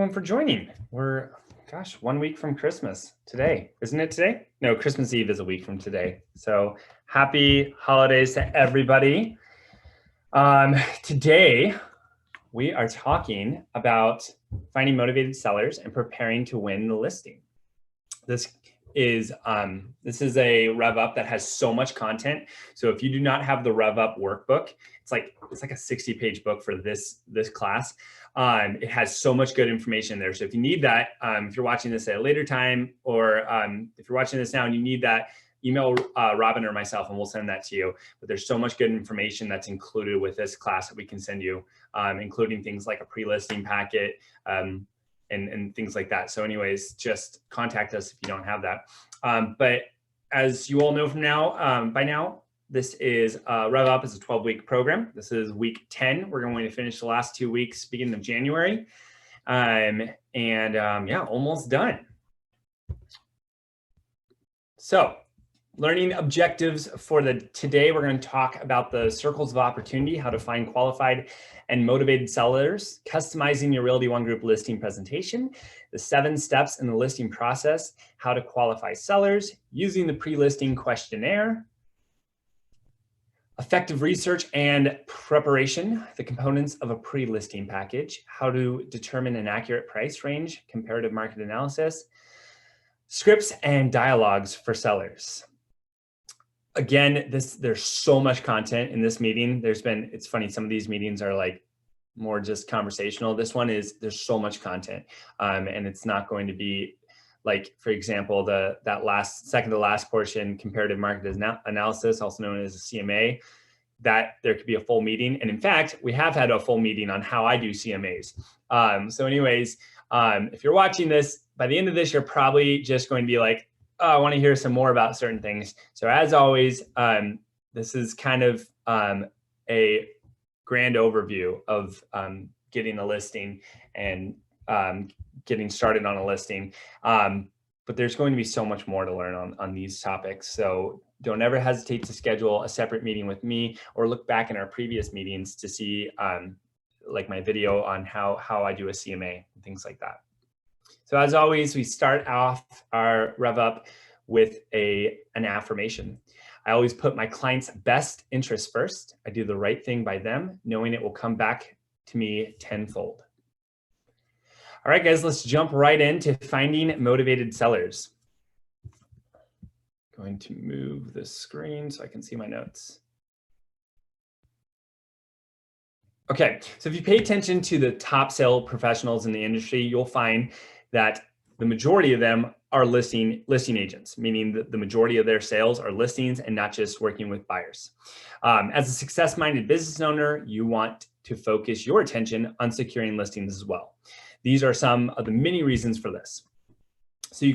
everyone for joining. We're, gosh, 1 week from Christmas today. Isn't it today? No, Christmas Eve is a week from today. So happy holidays to everybody. Today, we are talking about finding motivated sellers and preparing to win the listing. This is a RevUP that has so much content. So if you do not have the RevUP workbook, it's like a 60-page book for this class. It has so much good information there. So if you need that, if you're watching this at a later time, or if you're watching this now and you need that, email Robin or myself and we'll send that to you. But there's so much good information that's included with this class that we can send you, including things like a pre-listing packet, and things like that. So anyways, just contact us if you don't have that. But as you all know by now, this is RevUP is a 12-week program. This is week 10. We're going to finish the last 2 weeks beginning of January. Yeah, almost done. So learning objectives for today, we're going to talk about the circles of opportunity, how to find qualified and motivated sellers, customizing your Realty One Group listing presentation, the 7 steps in the listing process, how to qualify sellers, using the pre-listing questionnaire, effective research and preparation, the components of a pre-listing package, how to determine an accurate price range, comparative market analysis, scripts and dialogues for sellers. Again, there's so much content in this meeting. It's funny, some of these meetings are like more just conversational. This one there's so much content, and it's not going to be like, for example, that second to last portion, comparative market analysis, also known as a CMA, that there could be a full meeting. And in fact, we have had a full meeting on how I do CMAs. So anyways, if you're watching this, by the end of this, you're probably just going to be like, oh, I want to hear some more about certain things. So as always, this is kind of a grand overview of getting a listing and getting started on a listing. But there's going to be so much more to learn on these topics. So don't ever hesitate to schedule a separate meeting with me, or look back in our previous meetings to see like my video on how I do a CMA and things like that. So as always, we start off our RevUP with an affirmation. I always put my client's best interests first. I do the right thing by them, knowing it will come back to me tenfold. All right, guys, let's jump right into finding motivated sellers. Going to move the screen so I can see my notes. Okay, so if you pay attention to the top sale professionals in the industry, you'll find that the majority of them are listing agents, meaning that the majority of their sales are listings and not just working with buyers. As a success-minded business owner, you want to focus your attention on securing listings as well. These are some of the many reasons for this. So you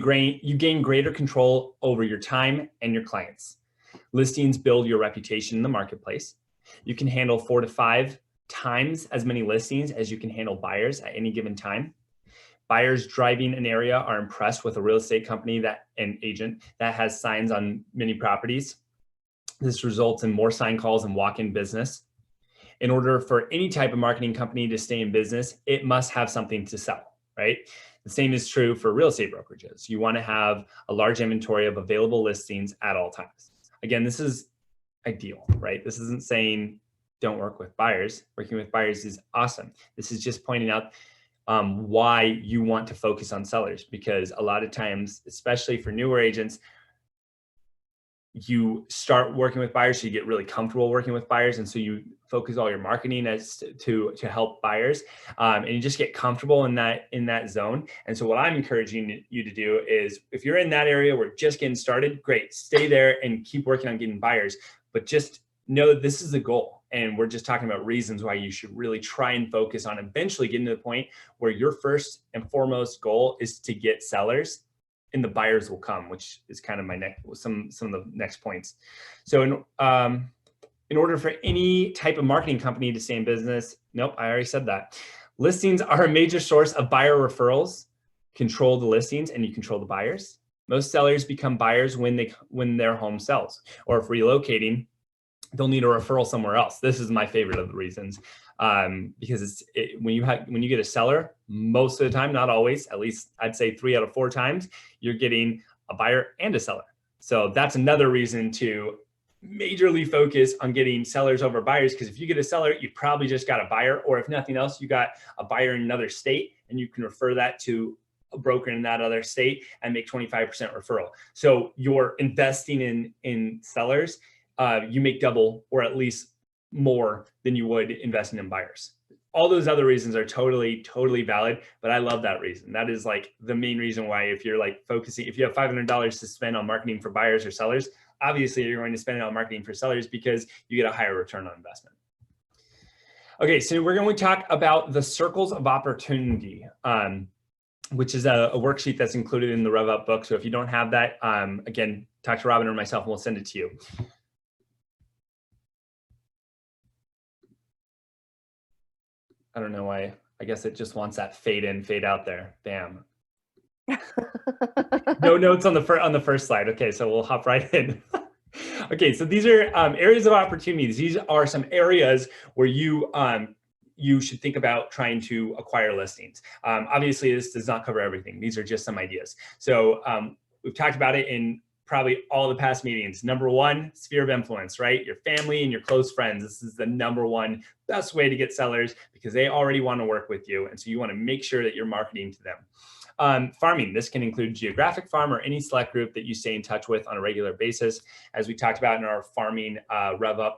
gain greater control over your time and your clients. Listings build your reputation in the marketplace. You can handle 4 to 5 times as many listings as you can handle buyers at any given time. Buyers driving an area are impressed with a real estate company an agent that has signs on many properties. This results in more sign calls and walk-in business. In order for any type of marketing company to stay in business, it must have something to sell, right? The same is true for real estate brokerages. You want to have a large inventory of available listings at all times. Again, this is ideal, right? This isn't saying don't work with buyers. Working with buyers is awesome. This is just pointing out why you want to focus on sellers, because a lot of times, especially for newer agents, you start working with buyers, so you get really comfortable working with buyers, and so you focus all your marketing as to help buyers, and you just get comfortable in that zone. And so what I'm encouraging you to do is, if you're in that area where just getting started, great, stay there and keep working on getting buyers, but just know that this is the goal. And we're just talking about reasons why you should really try and focus on eventually getting to the point where your first and foremost goal is to get sellers, and the buyers will come, which is kind of some of the next points. So in order for any type of marketing company to stay in business, nope, I already said that. Listings are a major source of buyer referrals. Control the listings and you control the buyers. Most sellers become buyers when their home sells, or if relocating, they'll need a referral somewhere else. This is my favorite of the reasons. because when you get a seller, most of the time, not always, at least I'd say 3 out of 4 times, you're getting a buyer and a seller. So that's another reason to majorly focus on getting sellers over buyers, because if you get a seller, you probably just got a buyer, or if nothing else, you got a buyer in another state, and you can refer that to a broker in that other state and make 25% referral. So you're investing in sellers, you make double or at least more than you would investing in buyers. All those other reasons are totally valid, but I love that reason. That is like the main reason why, if you're like focusing, if you have $500 to spend on marketing for buyers or sellers, obviously you're going to spend it on marketing for sellers because you get a higher return on investment. Okay, so we're going to talk about the circles of opportunity, which is a worksheet that's included in the RevUP book. So if you don't have that, again, talk to Robin or myself and we'll send it to you. I don't know why. I guess it just wants that fade in, fade out there. Bam. No notes on the first slide. Okay, so we'll hop right in. Okay, so these are areas of opportunities. These are some areas where you should think about trying to acquire listings. Obviously, this does not cover everything. These are just some ideas. So we've talked about it in probably all the past meetings. Number one, sphere of influence, right? Your family and your close friends. This is the number one best way to get sellers because they already want to work with you. And so you want to make sure that you're marketing to them. Farming, this can include geographic farm or any select group that you stay in touch with on a regular basis. As we talked about in our farming RevUP,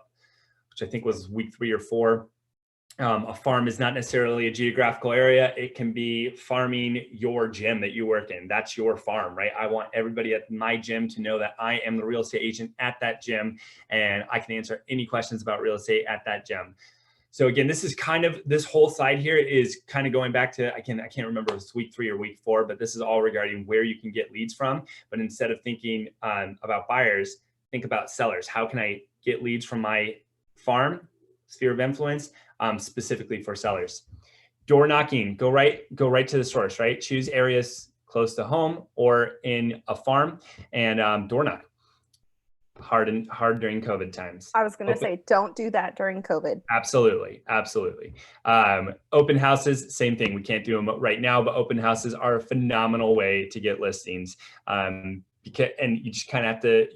which I think was week 3 or 4, a farm is not necessarily a geographical area. It can be farming your gym that you work in. That's your farm, right? I want everybody at my gym to know that I am the real estate agent at that gym and I can answer any questions about real estate at that gym. So again, this is kind of, this whole slide here is kind of going back to, I can't remember if it's week 3 or week 4, but this is all regarding where you can get leads from. But instead of thinking about buyers, think about sellers. How can I get leads from my farm, sphere of influence, specifically for sellers? Door knocking, go right to the source, right? Choose areas close to home or in a farm and door knock. Hard during COVID times. I was going to say, don't do that during COVID. Absolutely. Open houses, same thing. We can't do them right now, but open houses are a phenomenal way to get listings. And you just kind of have to,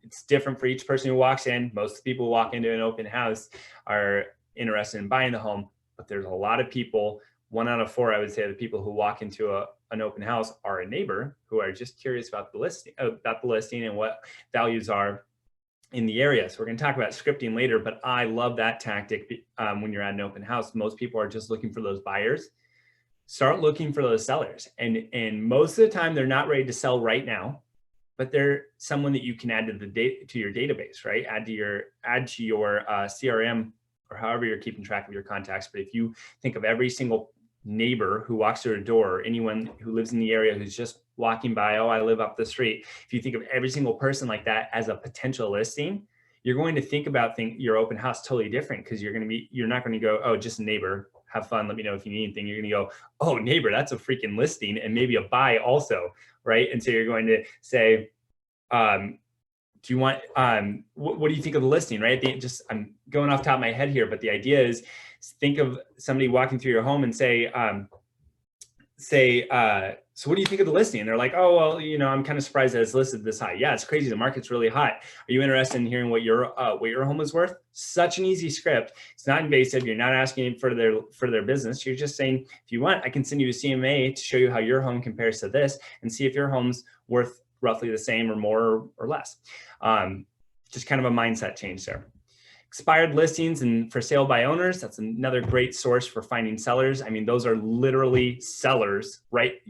it's different for each person who walks in. Most people who walk into an open house are interested in buying the home, but there's a lot of people, 1 out of 4, I would say, the people who walk into an open house are a neighbor who are just curious about the listing and what values are in the area. So we're going to talk about scripting later, but I love that tactic. When you're at an open house, most people are just looking for those buyers. Start looking for those sellers. And most of the time they're not ready to sell right now, but they're someone that you can add to your database, right? Add to your CRM or however you're keeping track of your contacts. But if you think of every single neighbor who walks through a door, or anyone who lives in the area who's just walking by, oh, I live up the street. If you think of every single person like that as a potential listing, you're going to think about your open house totally different, because you're not going to go, oh, just a neighbor, have fun, let me know if you need anything. You're going to go, oh, neighbor, that's a freaking listing, and maybe a buy also, right? And so you're going to say, do you want, what do you think of the listing, right? I'm going off the top of my head here, but the idea is, think of somebody walking through your home and say, so what do you think of the listing? And they're like, oh, well, I'm kind of surprised that it's listed this high. Yeah, it's crazy. The market's really hot. Are you interested in hearing what your home is worth? Such an easy script. It's not invasive. You're not asking for their business. You're just saying, if you want, I can send you a CMA to show you how your home compares to this and see if your home's worth roughly the same or more or less. Just kind of a mindset change there. Expired listings and for sale by owners, that's another great source for finding sellers. I mean, those are literally sellers, right?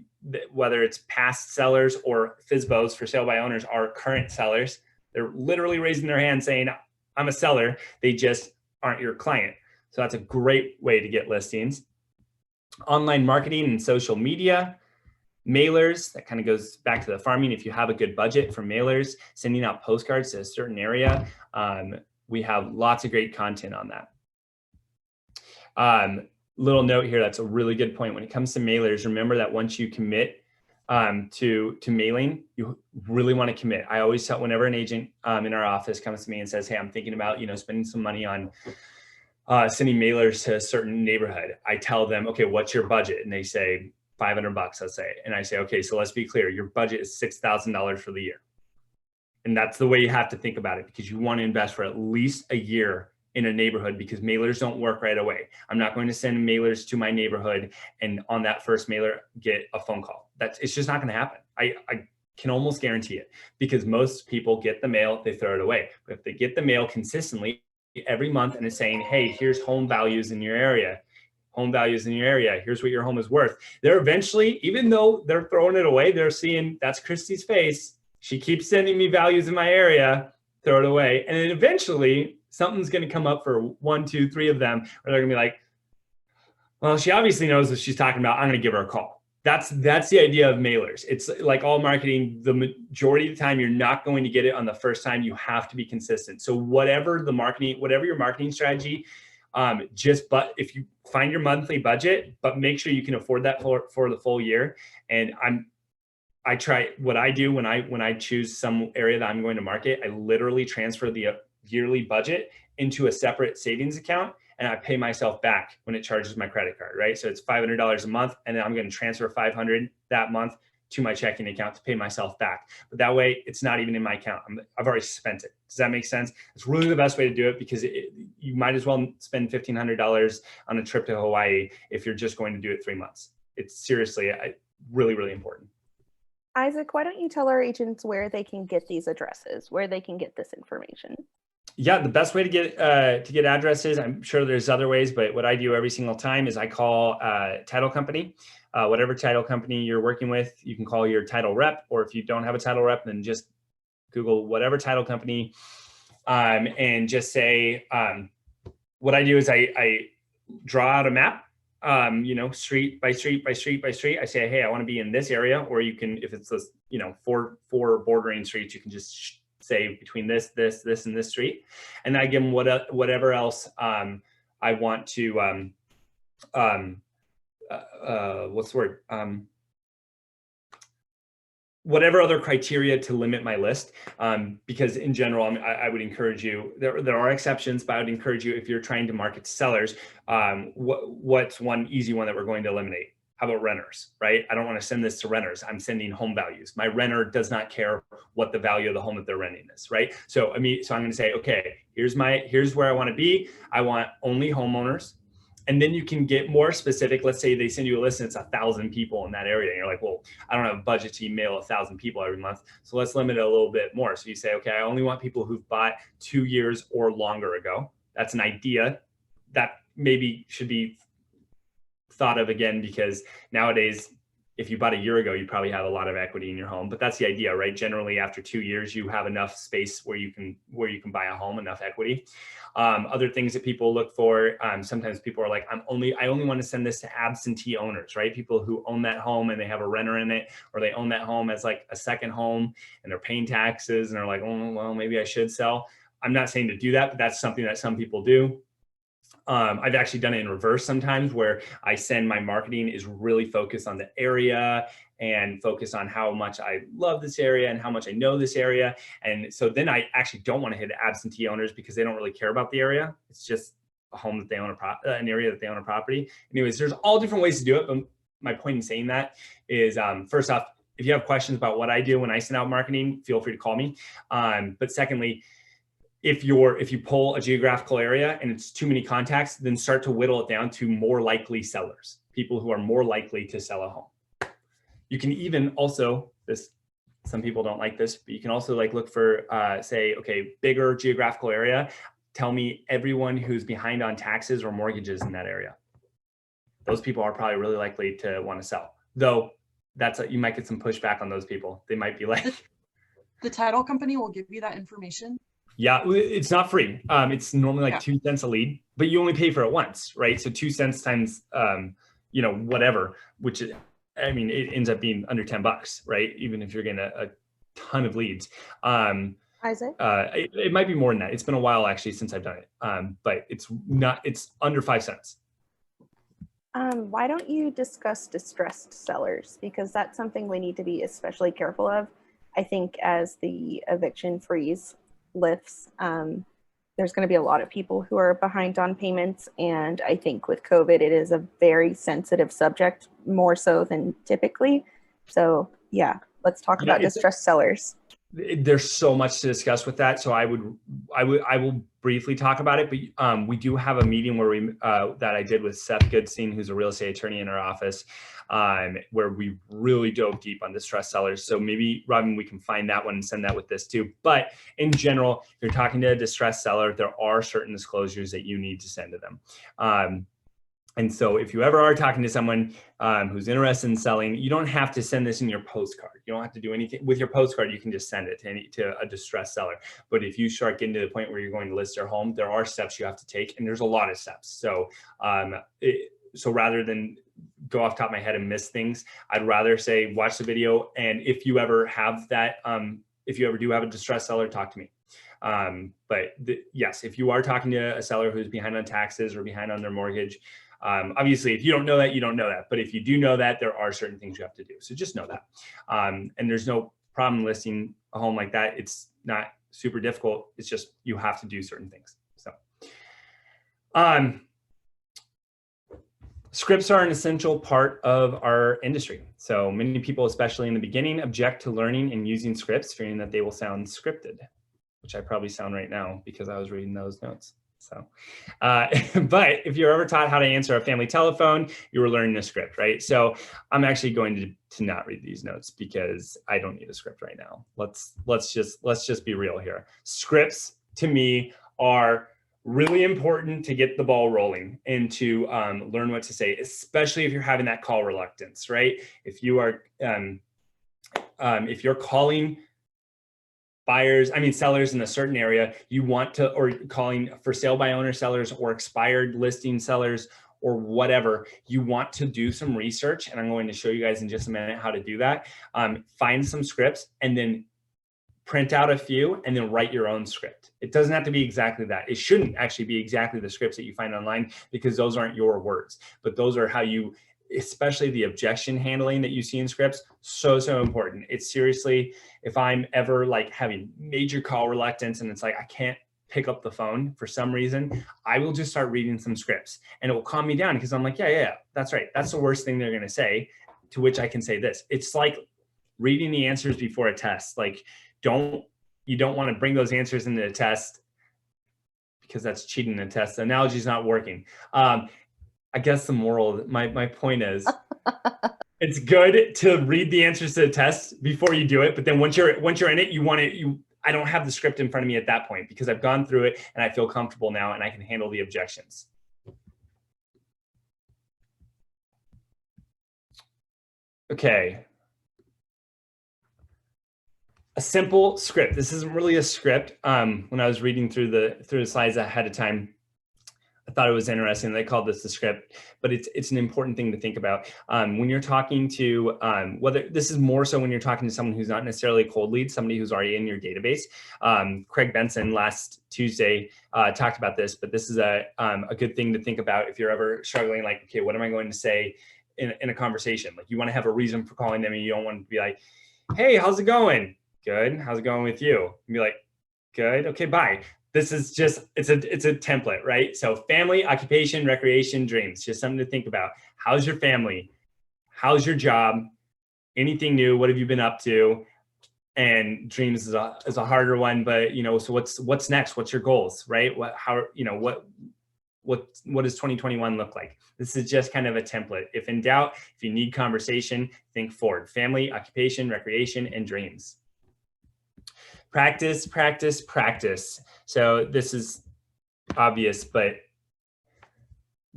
Whether it's past sellers or FSBOs, for sale by owners, are current sellers. They're literally raising their hand saying, I'm a seller. They just aren't your client. So that's a great way to get listings. Online marketing and social media. Mailers, that kind of goes back to the farming. If you have a good budget for mailers, sending out postcards to a certain area, we have lots of great content on that. Little note here, that's a really good point. When it comes to mailers, remember that once you commit to mailing, you really want to commit. I always tell, whenever an agent in our office comes to me and says, hey, I'm thinking about spending some money on sending mailers to a certain neighborhood. I tell them, okay, what's your budget? And they say $500, let's say. And I say, okay, so let's be clear. Your budget is $6,000 for the year. And that's the way you have to think about it, because you want to invest for at least a year in a neighborhood, because mailers don't work right away. I'm not going to send mailers to my neighborhood and on that first mailer get a phone call. It's just not going to happen. I can almost guarantee it, because most people get the mail, they throw it away. But if they get the mail consistently every month and it's saying, hey, here's home values in your area, here's what your home is worth, they're eventually, even though they're throwing it away, they're seeing that's Christy's face. She keeps sending me values in my area, throw it away. And then eventually something's going to come up for 1, 2, 3 of them, where they're going to be like, well, she obviously knows what she's talking about. I'm going to give her a call. That's the idea of mailers. It's like all marketing, the majority of the time, you're not going to get it on the first time. You have to be consistent. So whatever your marketing strategy, but if you find your monthly budget, but make sure you can afford that for the full year. And I try, what I do when I choose some area that I'm going to market, I literally transfer the yearly budget into a separate savings account, and I pay myself back when it charges my credit card, right? So it's $500 a month, and then I'm going to transfer $500 that month to my checking account to pay myself back. But that way, it's not even in my account. I've already spent it. Does that make sense? It's really the best way to do it, because you might as well spend $1,500 on a trip to Hawaii if you're just going to do it 3 months. It's seriously really, really important. Isaac, why don't you tell our agents where they can get these addresses, where they can get this information? Yeah, the best way to get addresses, I'm sure there's other ways, but what I do every single time is I call title company. Whatever title company you're working with, you can call your title rep, or if you don't have a title rep, then just Google whatever title company, and just say, what I do is I draw out a map, street by street by street by street. I say, hey, I want to be in this area, or you can, if it's this, 4 bordering streets, you can just say between this, and this street. And I give them whatever else I want to, what's the word? Whatever other criteria to limit my list, because in general, I would encourage you, there are exceptions, but I would encourage you, if you're trying to market to sellers, what's one easy one that we're going to eliminate? How about renters, right? I don't want to send this to renters. I'm sending home values. My renter does not care what the value of the home that they're renting is, right? So I'm going to say, okay, here's where I want to be. I want only homeowners. And then you can get more specific. Let's say they send you a list and it's 1,000 people in that area. And you're like, well, I don't have a budget to email 1,000 people every month. So let's limit it a little bit more. So you say, okay, I only want people who've bought 2 years or longer ago. That's an idea that maybe should be thought of again, because nowadays, if you bought a year ago, you probably have a lot of equity in your home. But that's the idea, right? Generally, after 2 years, you have enough space where you can buy a home, enough equity. Other things that people look for, sometimes people are like, I only want to send this to absentee owners, right? People who own that home and they have a renter in it, or they own that home as like a second home and they're paying taxes and they're like, oh, well, maybe I should sell. I'm not saying to do that, but that's something that some people do. I've actually done it in reverse sometimes, where I send my marketing is really focused on the area and focus on how much I love this area and how much I know this area. And so then I actually don't want to hit absentee owners, because they don't really care about the area. It's just a home that they own, an area that they own a property. Anyways, there's all different ways to do it. But my point in saying that is, first off, if you have questions about what I do when I send out marketing, feel free to call me. But secondly, if you pull a geographical area and it's too many contacts, then start to whittle it down to more likely sellers, people who are more likely to sell a home. You can even also, some people don't like this, but you can also look for, say, okay, bigger geographical area. Tell me everyone who's behind on taxes or mortgages in that area. Those people are probably really likely to want to sell. Though you might get some pushback on those people. They might be like, the title company will give you that information. Yeah, it's not free. It's normally 2 cents a lead, but you only pay for it once, right? So 2 cents times, whatever, which it ends up being under $10, right? Even if you're getting a ton of leads. Isaac? It might be more than that. It's been a while actually since I've done it, but it's under 5 cents. Why don't you discuss distressed sellers? Because that's something we need to be especially careful of. I think as the eviction freeze lifts, there's going to be a lot of people who are behind on payments. And I think with COVID, it is a very sensitive subject, more so than typically. So yeah, let's talk about distressed sellers. There's so much to discuss with that. So I will briefly talk about it, but we do have a meeting where that I did with Seth Goodstein, who's a real estate attorney in our office, where we really dove deep on distressed sellers. So maybe, Robin, we can find that one and send that with this too. But in general, if you're talking to a distressed seller, there are certain disclosures that you need to send to them. And so if you ever are talking to someone who's interested in selling, you don't have to send this in your postcard. You don't have to do anything with your postcard. You can just send it to a distressed seller. But if you start getting to the point where you're going to list your home, there are steps you have to take, and there's a lot of steps. So so rather than go off the top of my head and miss things, I'd rather say watch the video. And if you ever have that, if you ever do have a distressed seller, talk to me. Yes, if you are talking to a seller who's behind on taxes or behind on their mortgage, obviously, if you don't know that, you don't know that. But if you do know that, there are certain things you have to do. So just know that. And there's no problem listing a home like that. It's not super difficult. It's just you have to do certain things. So scripts are an essential part of our industry. So many people, especially in the beginning, object to learning and using scripts, fearing that they will sound scripted, which I probably sound right now because I was reading those notes. So, but if you're ever taught how to answer a family telephone, you were learning a script, right? So I'm actually going to not read these notes because I don't need a script right now. Let's just be real here. Scripts to me are really important to get the ball rolling and to learn what to say, especially if you're having that call reluctance, right? If you are, if you're calling sellers in a certain area, you want to, or calling for sale by owner sellers or expired listing sellers or whatever, you want to do some research. And I'm going to show you guys in just a minute how to do that. Find some scripts and then print out a few and then write your own script. It doesn't have to be exactly that. It shouldn't actually be exactly the scripts that you find online because those aren't your words, but those are how you, especially the objection handling that you see in scripts, so important. It's seriously, if I'm ever like having major call reluctance and it's like, I can't pick up the phone for some reason, I will just start reading some scripts and it will calm me down because I'm like, yeah, that's right. That's the worst thing they're going to say, to which I can say this. It's like reading the answers before a test. Like, you don't want to bring those answers into the test because that's cheating the test. The analogy is not working. I guess the moral, my point is, it's good to read the answers to the test before you do it. But then once you're in it, I don't have the script in front of me at that point because I've gone through it and I feel comfortable now and I can handle the objections. Okay. A simple script. This isn't really a script. When I was reading through the slides ahead of time, I thought it was interesting. They called this the script, but it's an important thing to think about. When you're talking to, whether this is more so when you're talking to someone who's not necessarily a cold lead, somebody who's already in your database. Craig Benson last Tuesday talked about this, but this is a good thing to think about if you're ever struggling, like, okay, what am I going to say in a conversation? Like, you want to have a reason for calling them and you don't want to be like, hey, how's it going? Good. How's it going with you? And be like, good. Okay, bye. This is just, it's a template, right? So family, occupation, recreation, dreams, just something to think about. How's your family? How's your job? Anything new? What have you been up to? And dreams is a harder one, but so what's next? What's your goals, right? What does 2021 look like? This is just kind of a template. If in doubt, if you need conversation, think forward. Family, occupation, recreation, and dreams. Practice, practice, practice. So this is obvious, but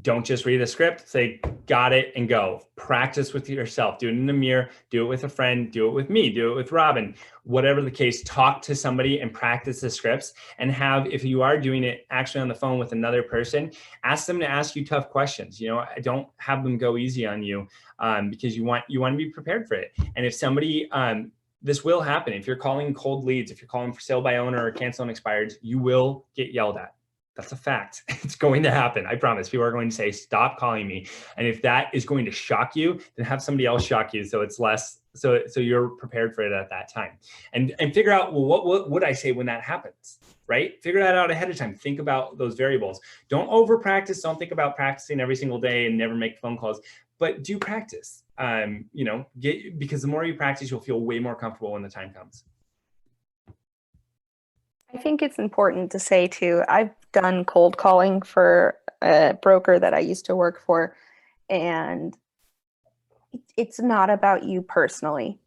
don't just read a script, say, got it, and go. Practice with yourself. Do it in the mirror, do it with a friend, do it with me, do it with Robin. Whatever the case, talk to somebody and practice the scripts and if you are doing it actually on the phone with another person, ask them to ask you tough questions. Don't have them go easy on you because you want to be prepared for it. And if somebody, this will happen. If you're calling cold leads, if you're calling for sale by owner or cancel and expireds, you will get yelled at. That's a fact. It's going to happen. I promise. People are going to say, stop calling me. And if that is going to shock you, then have somebody else shock you. So it's less, so you're prepared for it at that time. And figure out, well, what would I say when that happens, right? Figure that out ahead of time. Think about those variables. Don't over practice. Don't think about practicing every single day and never make phone calls, but do practice. You know, because the more you practice, you'll feel way more comfortable when the time comes. I think it's important to say too, I've done cold calling for a broker that I used to work for, and it's not about you personally.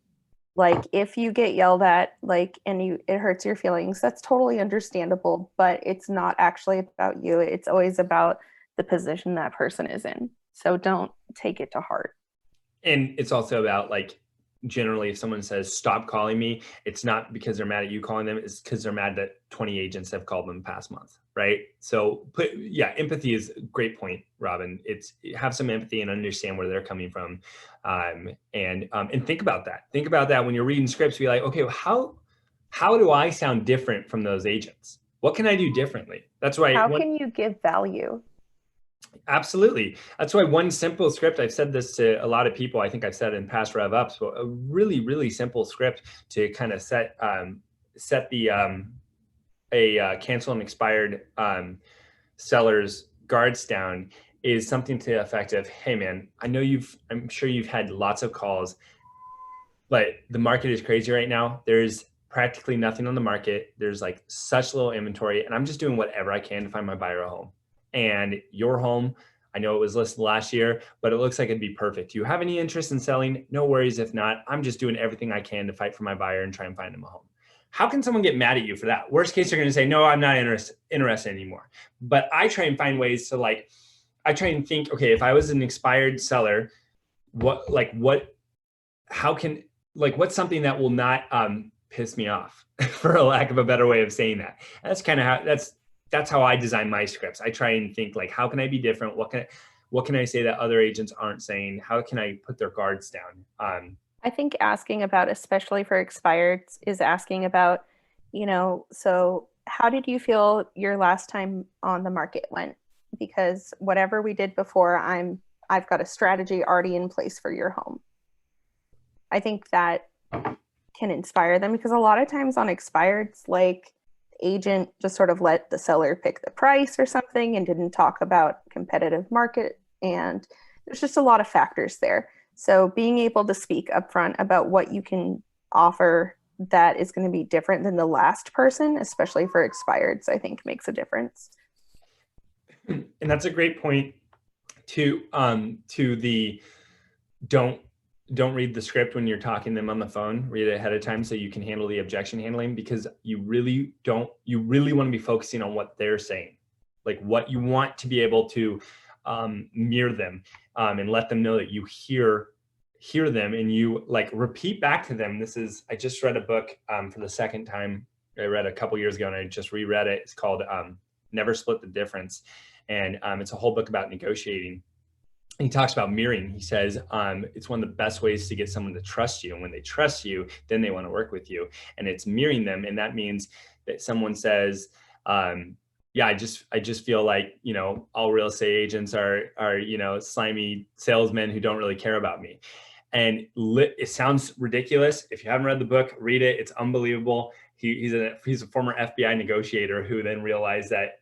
Like if you get yelled at, like, and it hurts your feelings, that's totally understandable, but it's not actually about you. It's always about the position that person is in. So don't take it to heart. And it's also about, like, generally if someone says, stop calling me, it's not because they're mad at you calling them, it's because they're mad that 20 agents have called them the past month, right? So empathy is a great point, Robin. It's have some empathy and understand where they're coming from. And think about that. Think about that when you're reading scripts, be like, okay, well, how do I sound different from those agents? What can I do differently? That's why. How can you give value? Absolutely. That's why one simple script, I've said this to a lot of people, I think I've said in past RevUps, so a really, really simple script to kind of set the cancel and expired seller's guards down is something to the effect of, hey man, I'm sure you've had lots of calls, but the market is crazy right now. There's practically nothing on the market. There's like such little inventory, and I'm just doing whatever I can to find my buyer a home. And your home, I know it was listed last year, but it looks like it'd be perfect. Do you have any interest in selling? No worries. If not, I'm just doing everything I can to fight for my buyer and try and find them a home. How can someone get mad at you for that? Worst case, they're going to say, no, I'm not interested anymore. But I try and find ways to, like, I try and think, okay, if I was an expired seller, what's something that will not piss me off, for a lack of a better way of saying that. That's kind of how, that's how I design my scripts. I try and think, like, how can I be different? What can I say that other agents aren't saying? How can I put their guards down? I think asking about, especially for expireds, is asking about, so how did you feel your last time on the market went? Because whatever we did before, I've got a strategy already in place for your home. I think that can inspire them, because a lot of times on expireds, like, agent just sort of let the seller pick the price or something and didn't talk about competitive market, and there's just a lot of factors there. So being able to speak upfront about what you can offer that is going to be different than the last person, especially for expireds, I think makes a difference. And that's a great point to the don't read the script when you're talking to them on the phone. Read it ahead of time so you can handle the objection handling, because you really want to be focusing on what they're saying, like what you want to be able to mirror them and let them know that you hear them, and you, like, repeat back to them. I just read a book for the second time. I read a couple years ago and I just reread it. It's called Never Split the Difference. And it's a whole book about negotiating. He talks about mirroring. He says it's one of the best ways to get someone to trust you. And when they trust you, then they want to work with you. And it's mirroring them. And that means that someone says, yeah, I just feel like, all real estate agents are slimy salesmen who don't really care about me. And it sounds ridiculous. If you haven't read the book, read it. It's unbelievable. He's a former FBI negotiator who then realized that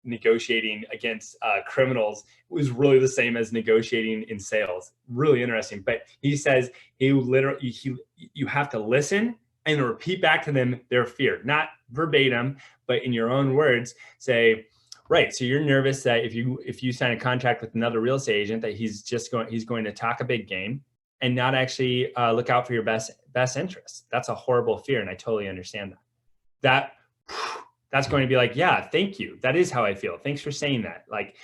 negotiating against criminals was really the same as negotiating in sales. Really interesting. But he says you have to listen and repeat back to them their fear, not verbatim, but in your own words. Say, right, so you're nervous that if you sign a contract with another real estate agent, that he's going to talk a big game and not actually look out for your best interests. That's a horrible fear, and I totally understand that. That's going to be like, yeah, thank you. That is how I feel. Thanks for saying that. Like,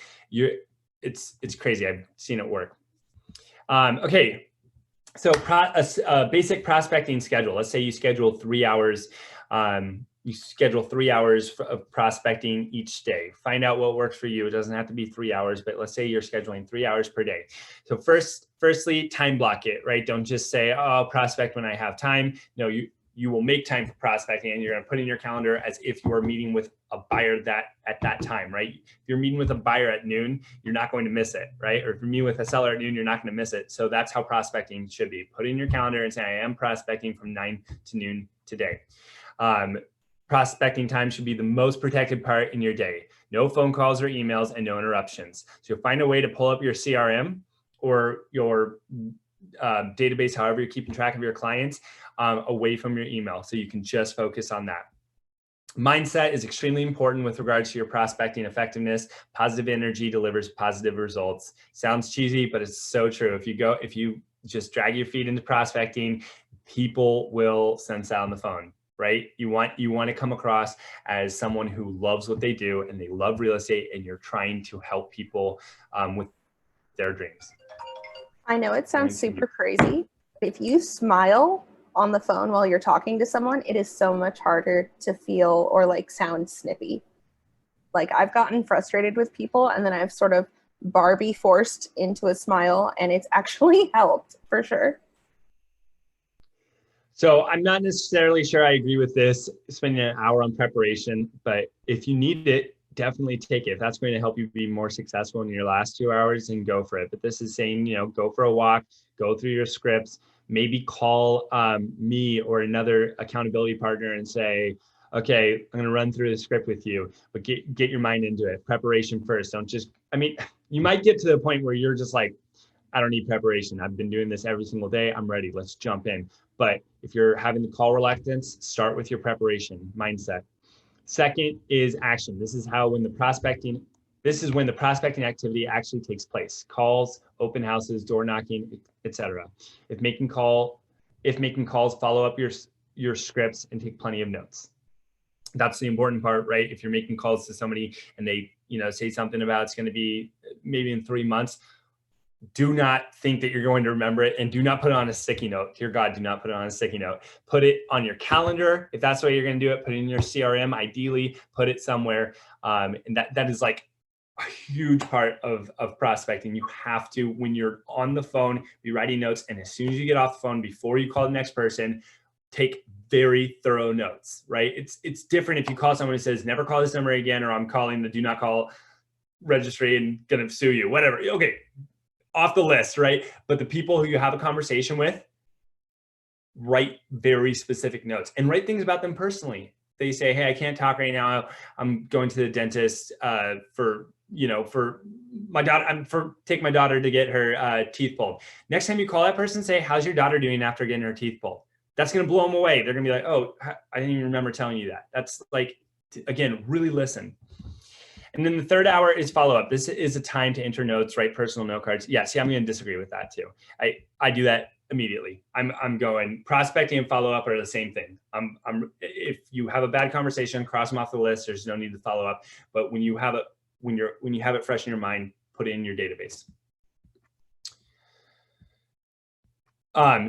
it's crazy. I've seen it work. Okay, so basic prospecting schedule. Let's say you schedule 3 hours. You schedule 3 hours of prospecting each day. Find out what works for you. It doesn't have to be 3 hours, but let's say you're scheduling 3 hours per day. So firstly, time block it, right? Don't just say, oh, I'll prospect when I have time. No, you will make time for prospecting, and you're going to put in your calendar as if you are meeting with a buyer at that time, right? If you're meeting with a buyer at noon, you're not going to miss it, right? Or if you're meeting with a seller at noon, you're not going to miss it. So that's how prospecting should be. Put in your calendar and say, I am prospecting from 9 to noon today. Prospecting time should be the most protected part in your day. No phone calls or emails and no interruptions. So you'll find a way to pull up your CRM or your database, however you're keeping track of your clients, away from your email, so you can just focus on that. Mindset is extremely important with regards to your prospecting effectiveness. Positive energy delivers positive results. Sounds cheesy, but it's so true. If you just drag your feet into prospecting, people will sense that on the phone, right? You want to come across as someone who loves what they do and they love real estate, and you're trying to help people with their dreams. I know it sounds super crazy, but if you smile on the phone while you're talking to someone, it is so much harder to feel or like sound snippy. Like, I've gotten frustrated with people and then I've sort of Barbie forced into a smile, and it's actually helped for sure. So I'm not necessarily sure I agree with this, spending an hour on preparation, but if you need it, definitely take it. If that's going to help you be more successful in your last 2 hours, then go for it. But this is saying, go for a walk, go through your scripts, maybe call me or another accountability partner and say, okay, I'm going to run through the script with you, but get your mind into it. Preparation first. Don't just, you might get to the point where you're just like, I don't need preparation. I've been doing this every single day. I'm ready. Let's jump in. But if you're having the call reluctance, start with your preparation mindset. Second is action. This is when the prospecting activity actually takes place. Calls, open houses, door knocking, etc. If making calls, follow up your scripts and take plenty of notes. That's the important part, right? If you're making calls to somebody and they, say something about it's going to be maybe in 3 months, do not think that you're going to remember it, and do not put it on a sticky note. Dear God, do not put it on a sticky note. Put it on your calendar. If that's the way you're going to do it, put it in your CRM, ideally put it somewhere. And that is like a huge part of prospecting. You have to, when you're on the phone, be writing notes. And as soon as you get off the phone, before you call the next person, take very thorough notes, right? It's different if you call someone who says, never call this number again, or I'm calling the do not call registry and going to sue you, whatever. Okay. Off the list, right? But the people who you have a conversation with, write very specific notes and write things about them personally. They say, hey, I can't talk right now. I'm going to the dentist for my daughter. Take my daughter to get her teeth pulled. Next time you call that person, say, how's your daughter doing after getting her teeth pulled? That's going to blow them away. They're going to be like, oh, I didn't even remember telling you that. That's like, again, really listen. And then the third hour is follow-up. This is a time to enter notes, write personal note cards. Yeah, see, I'm going to disagree with that too. I do that immediately. I'm going prospecting and follow-up are the same thing. If you have a bad conversation, cross them off the list. There's no need to follow up. But when you have it fresh in your mind, put it in your database.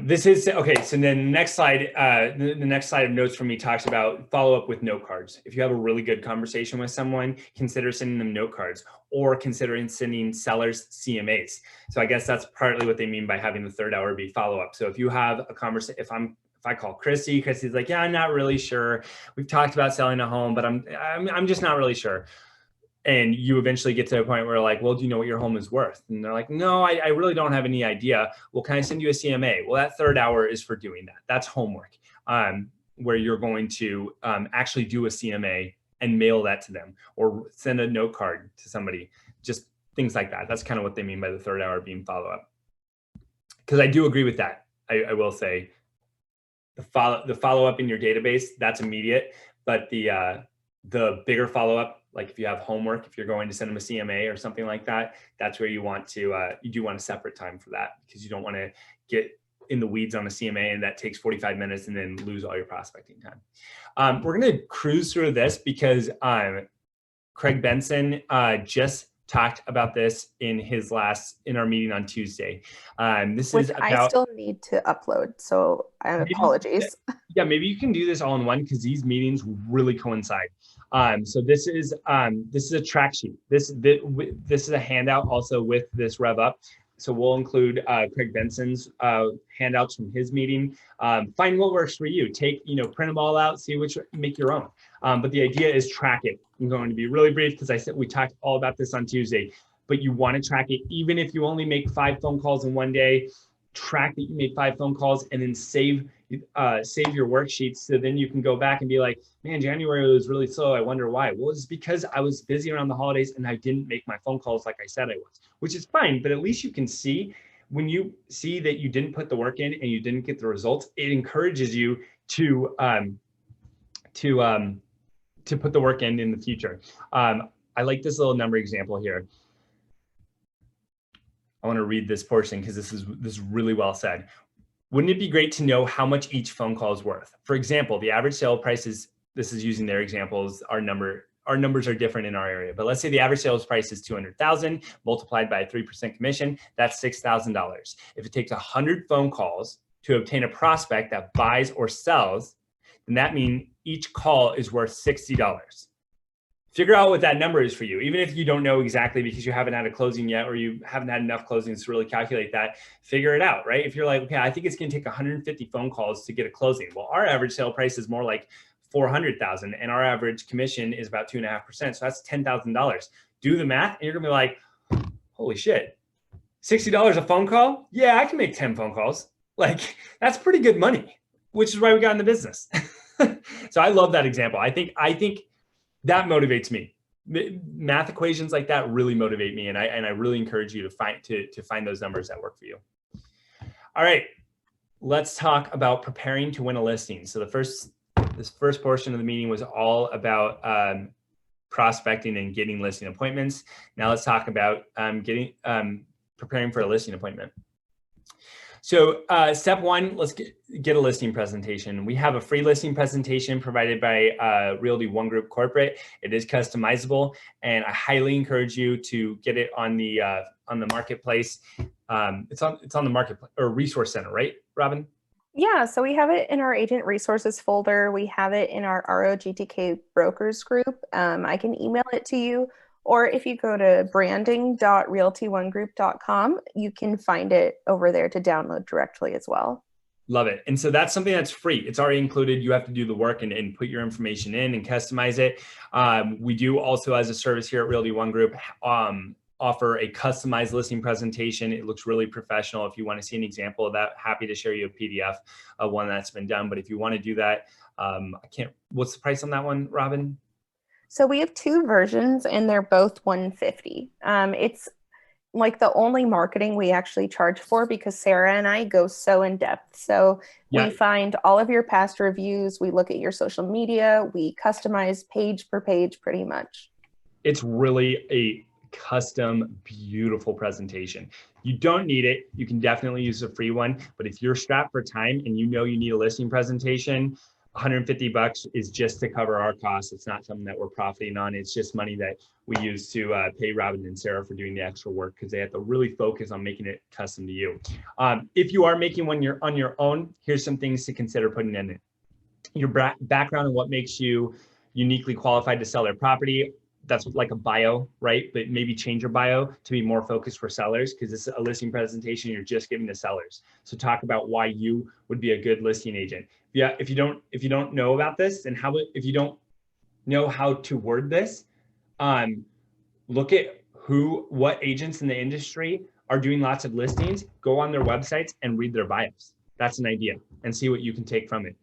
This is okay. So then the next slide of notes from me talks about follow up with note cards. If you have a really good conversation with someone, consider sending them note cards, or considering sending sellers CMAs. So I guess that's partly what they mean by having the third hour be follow up. So if you have a conversation, if I call Chrissy's like, yeah, I'm not really sure. We've talked about selling a home, but I'm just not really sure. And you eventually get to a point where like, well, do you know what your home is worth? And they're like, no, I really don't have any idea. Well, can I send you a CMA? Well, that third hour is for doing that. That's homework, where you're going to actually do a CMA and mail that to them, or send a note card to somebody, just things like that. That's kind of what they mean by the third hour being follow-up. Because I do agree with that. I will say the follow-up in your database, that's immediate, but the bigger follow-up, like if you have homework, if you're going to send them a CMA or something like that, that's where you want to, you do want a separate time for that, because you don't want to get in the weeds on a CMA and that takes 45 minutes and then lose all your prospecting time. We're going to cruise through this because Craig Benson just talked about this in our meeting on Tuesday. This is about, I still need to upload, so apologies. Yeah, maybe you can do this all in one, because these meetings really coincide. So this is a track sheet. This is a handout also with this RevUP. So we'll include Craig Benson's handouts from his meeting. Find what works for you. Take, print them all out, see which, make your own. But the idea is track it. I'm going to be really brief because I said we talked all about this on Tuesday, but you want to track it. Even if you only make 5 phone calls in one day, track that you made 5 phone calls and then save your worksheets. So then you can go back and be like, man, January was really slow. I wonder why. Well, it's because I was busy around the holidays and I didn't make my phone calls like I said I was, which is fine. But at least you can see, when you see that you didn't put the work in and you didn't get the results, it encourages you to put the work in the future. I like this little number example here. I want to read this portion because this is really well said. Wouldn't it be great to know how much each phone call is worth? For example, the average sale price is, this is using their examples, our numbers are different in our area, but let's say the average sales price is 200,000 multiplied by a 3% commission, that's $6,000. If it takes 100 phone calls to obtain a prospect that buys or sells, then that means each call is worth $60. Figure out what that number is for you. Even if you don't know exactly because you haven't had a closing yet or you haven't had enough closings to really calculate that, figure it out, right? If you're like, okay, I think it's going to take 150 phone calls to get a closing. Well, our average sale price is more like 400,000 and our average commission is about 2.5%. So that's $10,000. Do the math and you're gonna be like, holy shit, $60 a phone call? Yeah, I can make 10 phone calls. Like, that's pretty good money, which is why we got in the business. So I love that example. I think that motivates me. Math equations like that really motivate me, and I really encourage you to find those numbers that work for you. All right, let's talk about preparing to win a listing. So this first portion of the meeting was all about prospecting and getting listing appointments. Now let's talk about preparing for a listing appointment. So step 1, let's get a listing presentation. We have a free listing presentation provided by Realty One Group Corporate. It is customizable, and I highly encourage you to get it on the marketplace. It's on the marketplace or resource center, right, Robin? Yeah, so we have it in our agent resources folder. We have it in our ROGTK brokers group. I can email it to you. Or if you go to branding.realtyonegroup.com, you can find it over there to download directly as well. Love it. And so that's something that's free. It's already included. You have to do the work and put your information in and customize it. We do also, as a service here at Realty One Group, offer a customized listing presentation. It looks really professional. If you want to see an example of that, happy to share you a PDF of one that's been done. But if you want to do that, what's the price on that one, Robin? So we have 2 versions and they're both $150. It's like the only marketing we actually charge for because Sarah and I go so in depth. So we find all of your past reviews. We look at your social media. We customize page per page pretty much. It's really a custom, beautiful presentation. You don't need it. You can definitely use a free one. But if you're strapped for time and you know you need a listing presentation, $150 is just to cover our costs. It's not something that we're profiting on. It's just money that we use to pay Robin and Sarah for doing the extra work because they have to really focus on making it custom to you. If you are making one on your own, here's some things to consider putting in it. Your background and what makes you uniquely qualified to sell their property. That's like a bio, right? But maybe change your bio to be more focused for sellers because it's a listing presentation you're just giving to sellers. So talk about why you would be a good listing agent. Yeah, if you don't know about this and if you don't know how to word this, look at what agents in the industry are doing lots of listings, go on their websites and read their bios. That's an idea and see what you can take from it.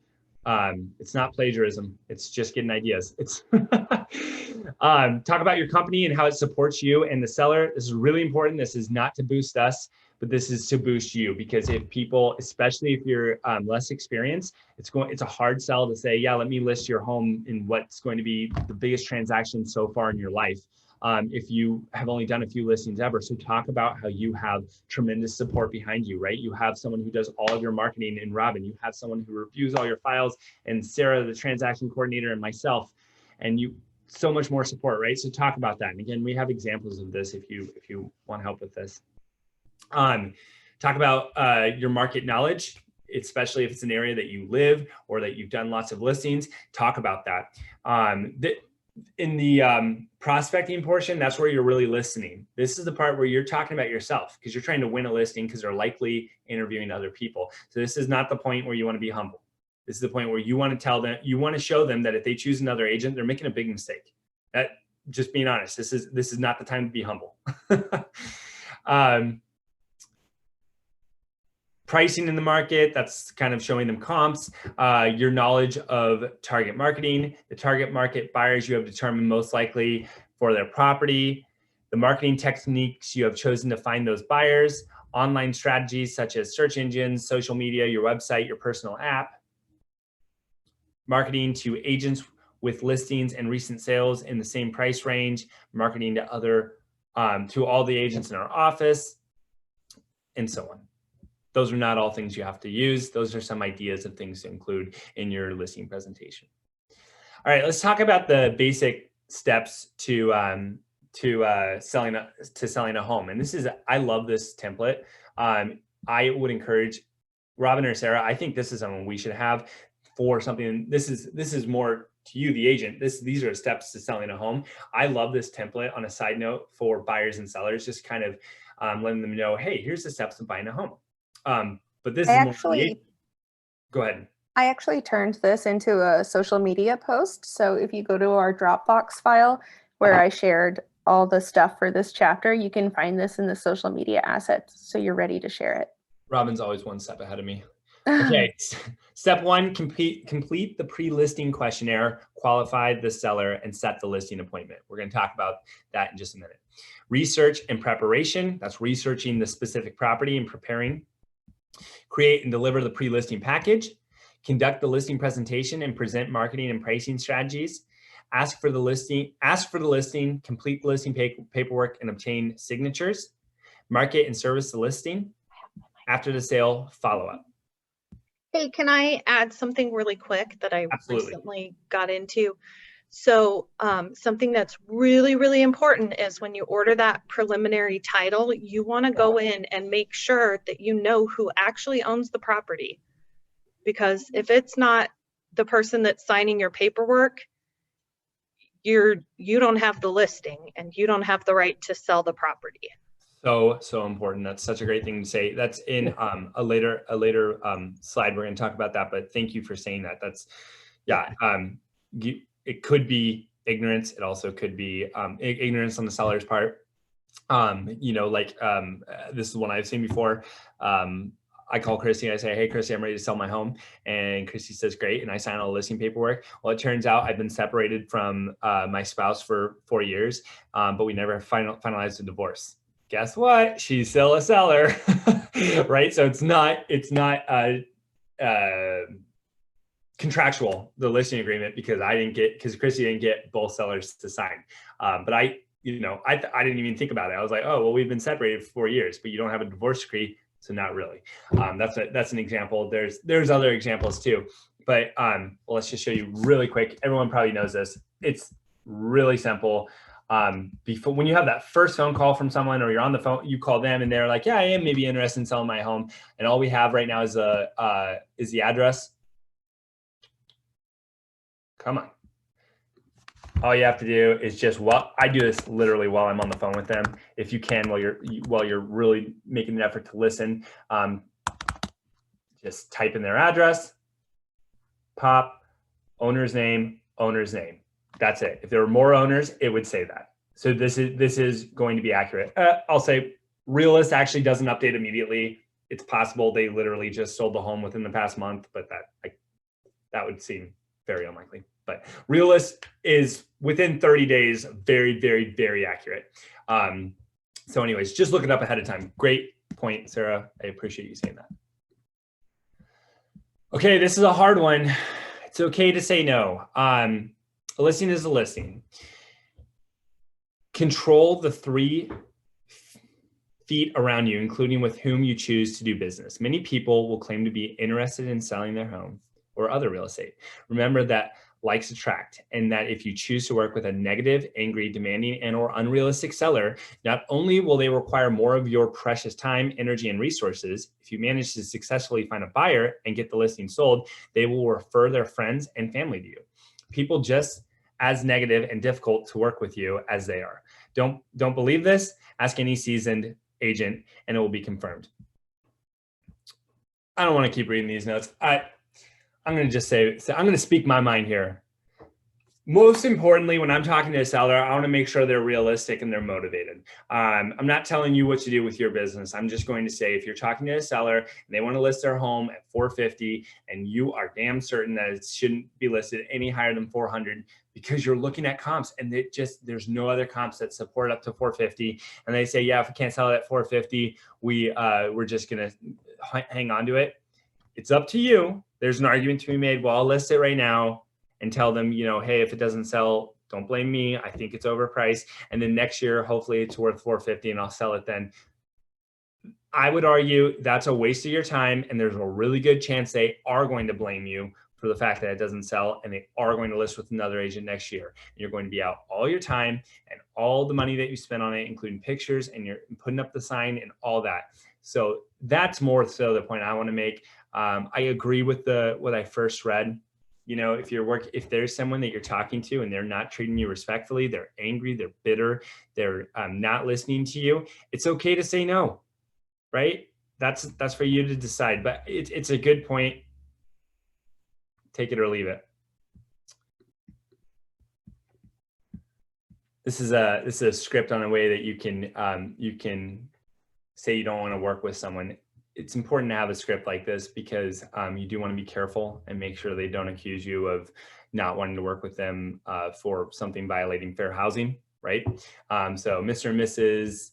It's not plagiarism. It's just getting ideas. It's talk about your company and how it supports you and the seller. This is really important. This is not to boost us, but this is to boost you because if people, especially if you're less experienced, it's a hard sell to say, yeah, let me list your home in what's going to be the biggest transaction so far in your life. If you have only done a few listings ever. So talk about how you have tremendous support behind you, right? You have someone who does all of your marketing in Robin. You have someone who reviews all your files and Sarah, the transaction coordinator, and myself, and you so much more support, right? So talk about that. And again, we have examples of this if you want help with this. Talk about your market knowledge, especially if it's an area that you live or that you've done lots of listings. Talk about that. prospecting portion, that's where you're really listening. This is the part where you're talking about yourself because you're trying to win a listing because they're likely interviewing other people. So this is not the point where you want to be humble. This is the point where you want to tell them, you want to show them that if they choose another agent, they're making a big mistake. That, just being honest, this is not the time to be humble. Pricing in the market, that's kind of showing them comps, your knowledge of target marketing, the target market buyers you have determined most likely for their property, the marketing techniques you have chosen to find those buyers, online strategies such as search engines, social media, your website, your personal app, marketing to agents with listings and recent sales in the same price range, marketing to all the agents in our office, and so on. Those are not all things you have to use. Those are some ideas of things to include in your listing presentation. All right, let's talk about the basic steps to selling a home. And this is, I love this template. I would encourage Robin or Sarah, I think this is something we should have for something. This is more to you, the agent. These are steps to selling a home. I love this template on a side note for buyers and sellers, just kind of letting them know, hey, here's the steps of buying a home. But this is actually, go ahead. I actually turned this into a social media post. So if you go to our Dropbox file where I shared all the stuff for this chapter, you can find this in the social media assets. So you're ready to share it. Robin's always one step ahead of me. Okay, step one, complete the pre-listing questionnaire, qualify the seller, and set the listing appointment. We're going to talk about that in just a minute. Research and preparation, that's researching the specific property and preparing. Create and deliver the pre-listing package, conduct the listing presentation and present marketing and pricing strategies, ask for the listing, complete the listing paperwork and obtain signatures, market and service the listing. After the sale, follow up. Hey, can I add something really quick that I recently got into? So something that's really, really important is when you order that preliminary title, you want to go in and make sure that you know who actually owns the property. Because if it's not the person that's signing your paperwork, you don't have the listing and you don't have the right to sell the property. So important. That's such a great thing to say. That's in a later slide. We're going to talk about that, but thank you for saying that. That's, yeah. It could be ignorance. It also could be ignorance on the seller's part. You know, like this is one I've seen before. I call Christy and I say, hey, Christy, I'm ready to sell my home. And Christy says, great. And I sign all the listing paperwork. Well, it turns out I've been separated from my spouse for 4 years, but we never finalized a divorce. Guess what? She's still a seller, right? So it's not contractual, the listing agreement, because Christy didn't get both sellers to sign. But I didn't even think about it. I was like, oh, well, we've been separated for 4 years, but you don't have a divorce decree. So not really. That's an example. There's other examples too, but well, let's just show you really quick. Everyone probably knows this. It's really simple. Before, when you have that first phone call from someone, or you're on the phone, you call them and they're like, yeah, I am maybe interested in selling my home. And all we have right now is the address. Come on. All you have to do is just, I do this literally while I'm on the phone with them. If you can, while you're really making an effort to listen, just type in their address, pop, owner's name. That's it. If there were more owners, it would say that. So this is going to be accurate. I'll say Realist actually doesn't update immediately. It's possible they literally just sold the home within the past month, but that would seem very unlikely. But Realist is within 30 days, very, very, very accurate. So anyways, just look it up ahead of time. Great point, Sarah. I appreciate you saying that. Okay, this is a hard one. It's okay to say no. A listing is a listing. Control the 3 feet around you, including with whom you choose to do business. Many people will claim to be interested in selling their home or other real estate. Remember that likes attract, and that if you choose to work with a negative, angry, demanding, and or unrealistic seller, not only will they require more of your precious time, energy, and resources, if you manage to successfully find a buyer and get the listing sold, they will refer their friends and family to you. People just as negative and difficult to work with you as they are. Don't believe this? Ask any seasoned agent and it will be confirmed. I don't want to keep reading these notes. I'm going to just say, I'm going to speak my mind here. Most importantly, when I'm talking to a seller, I want to make sure they're realistic and they're motivated. I'm not telling you what to do with your business. I'm just going to say, if you're talking to a seller and they want to list their home at 450 and you are damn certain that it shouldn't be listed any higher than 400 because you're looking at comps and there's no other comps that support up to 450. And they say, yeah, if we can't sell it at 450, we're just going to hang on to it. It's up to you. There's an argument to be made. Well, I'll list it right now and tell them, hey, if it doesn't sell, don't blame me. I think it's overpriced. And then next year, hopefully it's worth 450 and I'll sell it then. I would argue that's a waste of your time. And there's a really good chance they are going to blame you for the fact that it doesn't sell and they are going to list with another agent next year. And you're going to be out all your time and all the money that you spent on it, including pictures and you're putting up the sign and all that. So that's more so the point I want to make. I agree with what I first read. If there's someone that you're talking to and they're not treating you respectfully, they're angry, they're bitter, they're not listening to you, it's okay to say no, right? That's for you to decide, but it's a good point. Take it or leave it. This is a script on a way that you can say you don't want to work with someone. It's important to have a script like this because you do want to be careful and make sure they don't accuse you of not wanting to work with them for something violating fair housing, right? So Mr. and Mrs.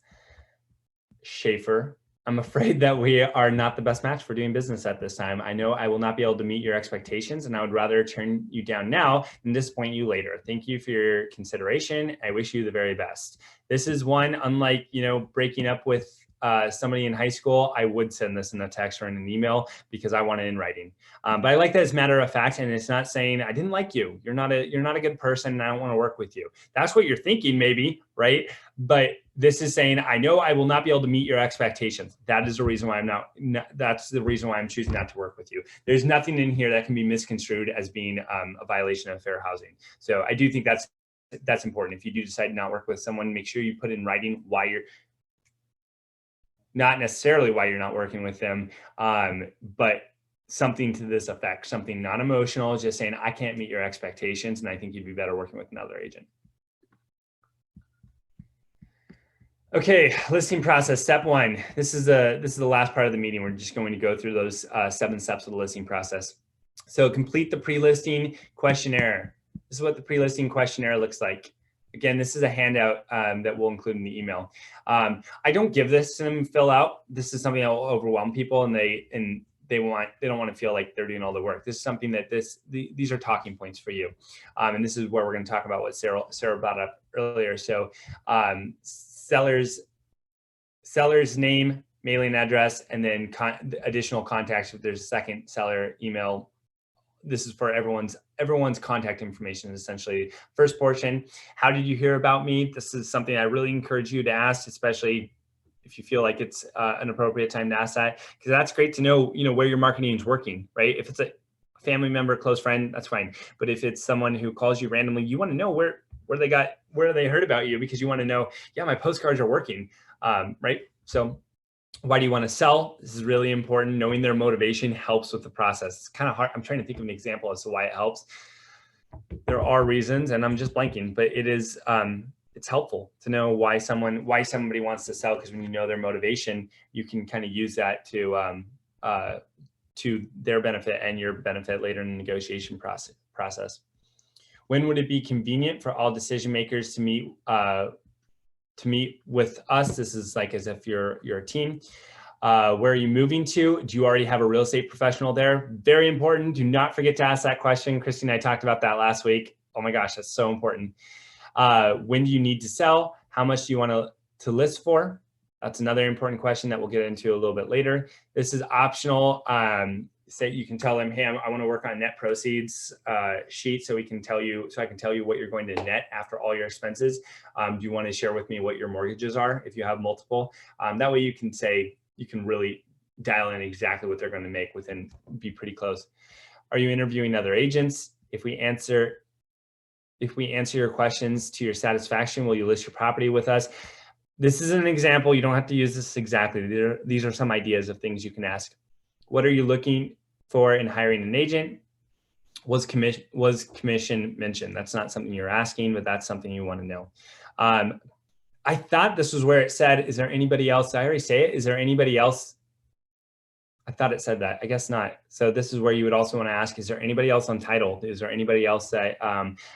Schaefer, I'm afraid that we are not the best match for doing business at this time. I know I will not be able to meet your expectations and I would rather turn you down now than disappoint you later. Thank you for your consideration. I wish you the very best. This is one, unlike, breaking up with somebody in high school, I would send this in a text or in an email because I want it in writing. But I like that it's matter of fact, and it's not saying I didn't like you. You're not a good person, and I don't want to work with you. That's what you're thinking, maybe, right? But this is saying I know I will not be able to meet your expectations. That is the reason why that's the reason why I'm choosing not to work with you. There's nothing in here that can be misconstrued as being a violation of fair housing. So I do think that's important. If you do decide to not work with someone, make sure you put in writing why you're. Not necessarily why you're not working with them, but something to this effect, something not emotional, just saying, I can't meet your expectations and I think you'd be better working with another agent. Okay, listing process, step 1. This is the last part of the meeting. We're just going to go through those 7 steps of the listing process. So complete the pre-listing questionnaire. This is what the pre-listing questionnaire looks like. Again, this is a handout that we'll include in the email. I don't give this to them fill out. This is something that will overwhelm people, and they don't want to feel like they're doing all the work. This is something that these are talking points for you, and this is where we're going to talk about what Sarah brought up earlier. So, seller's name, mailing address, and then additional contacts if there's a second seller, email. This is for everyone's contact information, essentially. First portion, how did you hear about me? This is something I really encourage you to ask, especially if you feel like it's an appropriate time to ask that, because that's great to know, where your marketing is working, right? If it's a family member, close friend, that's fine. But if it's someone who calls you randomly, you want to know where they heard about you, because you want to know, yeah, my postcards are working, right? So why do you want to sell? This is really important. Knowing their motivation helps with the process. It's kind of hard. I'm trying to think of an example as to why it helps. There are reasons, and I'm just blanking, but it is, it's helpful to know why somebody wants to sell, because when you know their motivation, you can kind of use that to their benefit and your benefit later in the negotiation process. When would it be convenient for all decision makers to meet with us? This is like as if you're a team. Where are you moving to? Do you already have a real estate professional there? Very important. Do not forget to ask that question. Christy and I talked about that last week. Oh my gosh, that's so important. When do you need to sell? How much do you want to list for? That's another important question that we'll get into a little bit later. This is optional. Say you can tell them, hey, I want to work on net proceeds sheet, so I can tell you what you're going to net after all your expenses. Do you want to share with me what your mortgages are if you have multiple? That way you can really dial in exactly what they're going to make be pretty close. Are you interviewing other agents? If we answer If we answer your questions to your satisfaction, will you list your property with us? This is an example. You don't have to use this exactly. These are some ideas of things you can ask. What are you looking for in hiring an agent? Was commission mentioned? That's not something you're asking, but that's something you want to know. I thought this was where it said, is there anybody else? Did I already say it? Is there anybody else? I thought it said that. I guess not. So this is where you would also want to ask, is there anybody else untitled? Is there anybody else that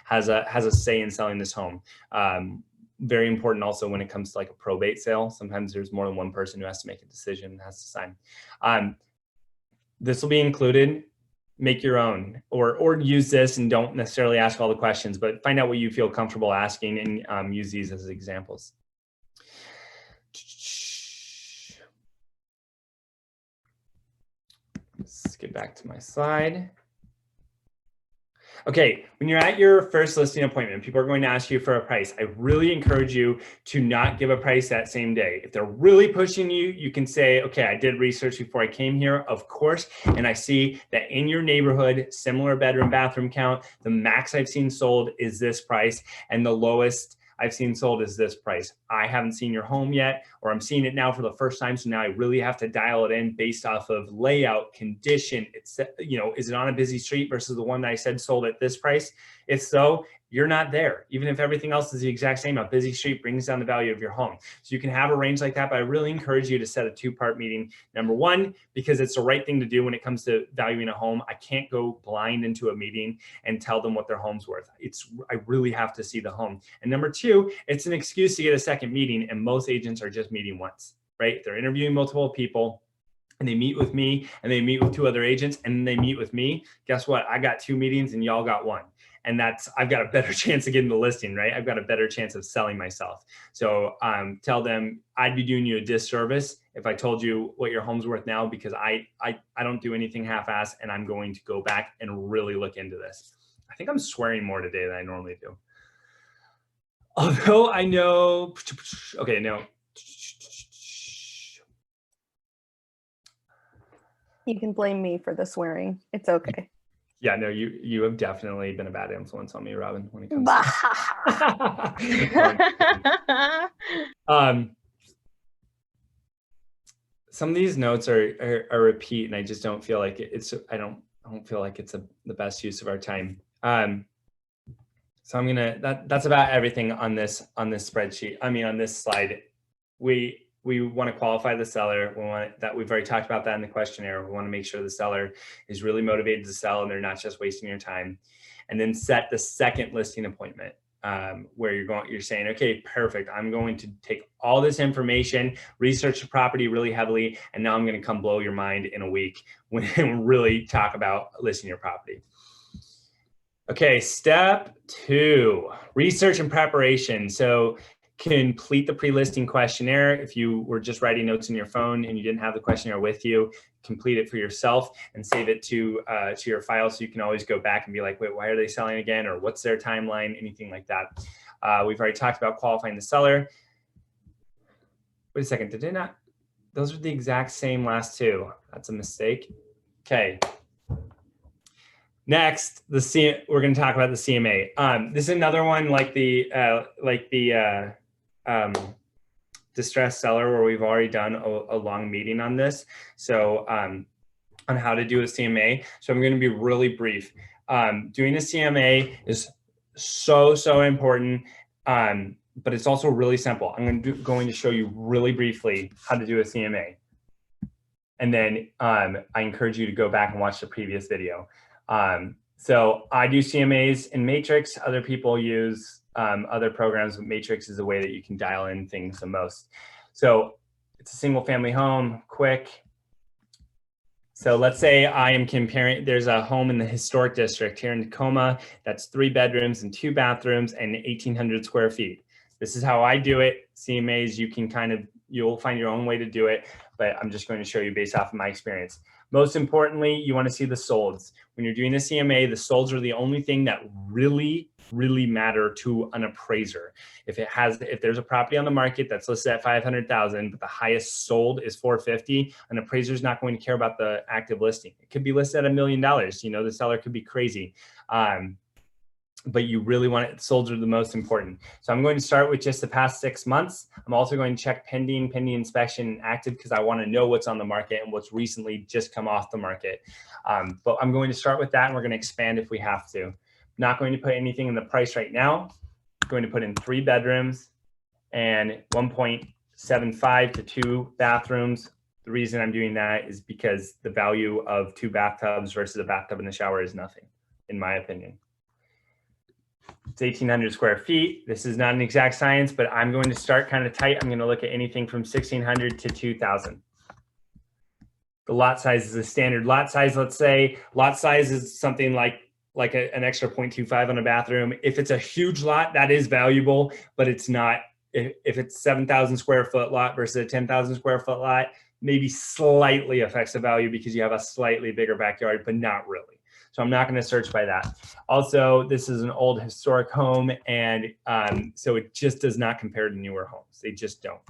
has a say in selling this home? Very important also when it comes to like a probate sale. Sometimes there's more than one person who has to make a decision and has to sign. This will be included. Make your own, or use this and don't necessarily ask all the questions, but find out what you feel comfortable asking and use these as examples. Let's get back to my slide. Okay, when you're at your first listing appointment, people are going to ask you for a price. I really encourage you to not give a price that same day. If they're really pushing you, you can say, okay, I did research before I came here, of course, and I see that in your neighborhood, similar bedroom, bathroom count, the max I've seen sold is this price, and the lowest I've seen sold is this price. I haven't seen your home yet, or I'm seeing it now for the first time, so now I really have to dial it in based off of layout, condition. It's, you know, is it on a busy street versus the one that I said sold at this price? If so, you're not there. Even if everything else is the exact same, a busy street brings down the value of your home. So you can have a range like that, but I really encourage you to set a two-part meeting. Number one, because it's the right thing to do when it comes to valuing a home. I can't go blind into a meeting and tell them what their home's worth. I really have to see the home. And number two, it's an excuse to get a second meeting, and most agents are just meeting once, right? They're interviewing multiple people, and they meet with me, and they meet with two other agents, and then they meet with me. Guess what? I got 2 meetings and y'all got 1. And I've got a better chance of getting the listing, right? I've got a better chance of selling myself. So tell them I'd be doing you a disservice if I told you what your home's worth now, because I don't do anything half-assed, and I'm going to go back and really look into this. I think I'm swearing more today than I normally do. Although I know, okay, no. You can blame me for the swearing. It's okay. Yeah, no, you have definitely been a bad influence on me, Robin, when it comes to some of these notes are repeat, and I just don't feel like I don't feel like it's the best use of our time. So I'm gonna that's about everything on this spreadsheet. I mean, on this slide. We want to qualify the seller. We've already talked about that in the questionnaire. We want to make sure the seller is really motivated to sell and they're not just wasting your time. And then set the second listing appointment where you're saying, okay, perfect. I'm going to take all this information, research the property really heavily, and now I'm going to come blow your mind in a week when we really talk about listing your property. Okay, step 2, research and preparation. So complete the pre-listing questionnaire. If you were just writing notes in your phone and you didn't have the questionnaire with you, complete it for yourself and save it to your file, so you can always go back and be like, wait, why are they selling again? Or what's their timeline? Anything like that. We've already talked about qualifying the seller. Wait a second, did they not? Those are the exact same last 2. That's a mistake. Okay. Next, we're going to talk about the CMA. This is another one like the distressed seller, where we've already done a long meeting on this. So on how to do a CMA. So I'm going to be really brief. Doing a CMA is so important, but it's also really simple. I'm going to show you really briefly how to do a CMA. And then I encourage you to go back and watch the previous video. So I do CMAs in Matrix. Other people use other programs, but Matrix is the way that you can dial in things the most. So it's a single family home, quick. So let's say I am comparing, there's a home in the historic district here in Tacoma that's 3 bedrooms and 2 bathrooms and 1,800 square feet. This is how I do it. CMAs, you'll find your own way to do it, but I'm just going to show you based off of my experience. Most importantly, you want to see the solds. When you're doing the CMA, the solds are the only thing that really matter to an appraiser. If there's a property on the market that's listed at $500,000, but the highest sold is $450,000, an appraiser is not going to care about the active listing. It could be listed at $1 million. You know, the seller could be crazy. but you really want it sold are the most important. So I'm going to start with just the past 6 months. I'm also going to check pending inspection, and active, because I want to know what's on the market and what's recently just come off the market. But I'm going to start with that, and we're going to expand if we have to. Not going to put anything in the price right now. I'm going to put in 3 bedrooms and 1.75 to 2 bathrooms. The reason I'm doing that is because the value of 2 bathtubs versus a bathtub and a shower is nothing, in my opinion. It's 1,800 square feet. This is not an exact science, but I'm going to start kind of tight. I'm going to look at anything from 1,600 to 2,000. The lot size is a standard lot size. Let's say lot size is something like an extra 0.25 on a bathroom. If it's a huge lot, that is valuable, but it's not. If it's 7,000 square foot lot versus a 10,000 square foot lot, maybe slightly affects the value because you have a slightly bigger backyard, but not really. So I'm not going to search by that. Also, this is an old historic home, and so it just does not compare to newer homes. They just don't.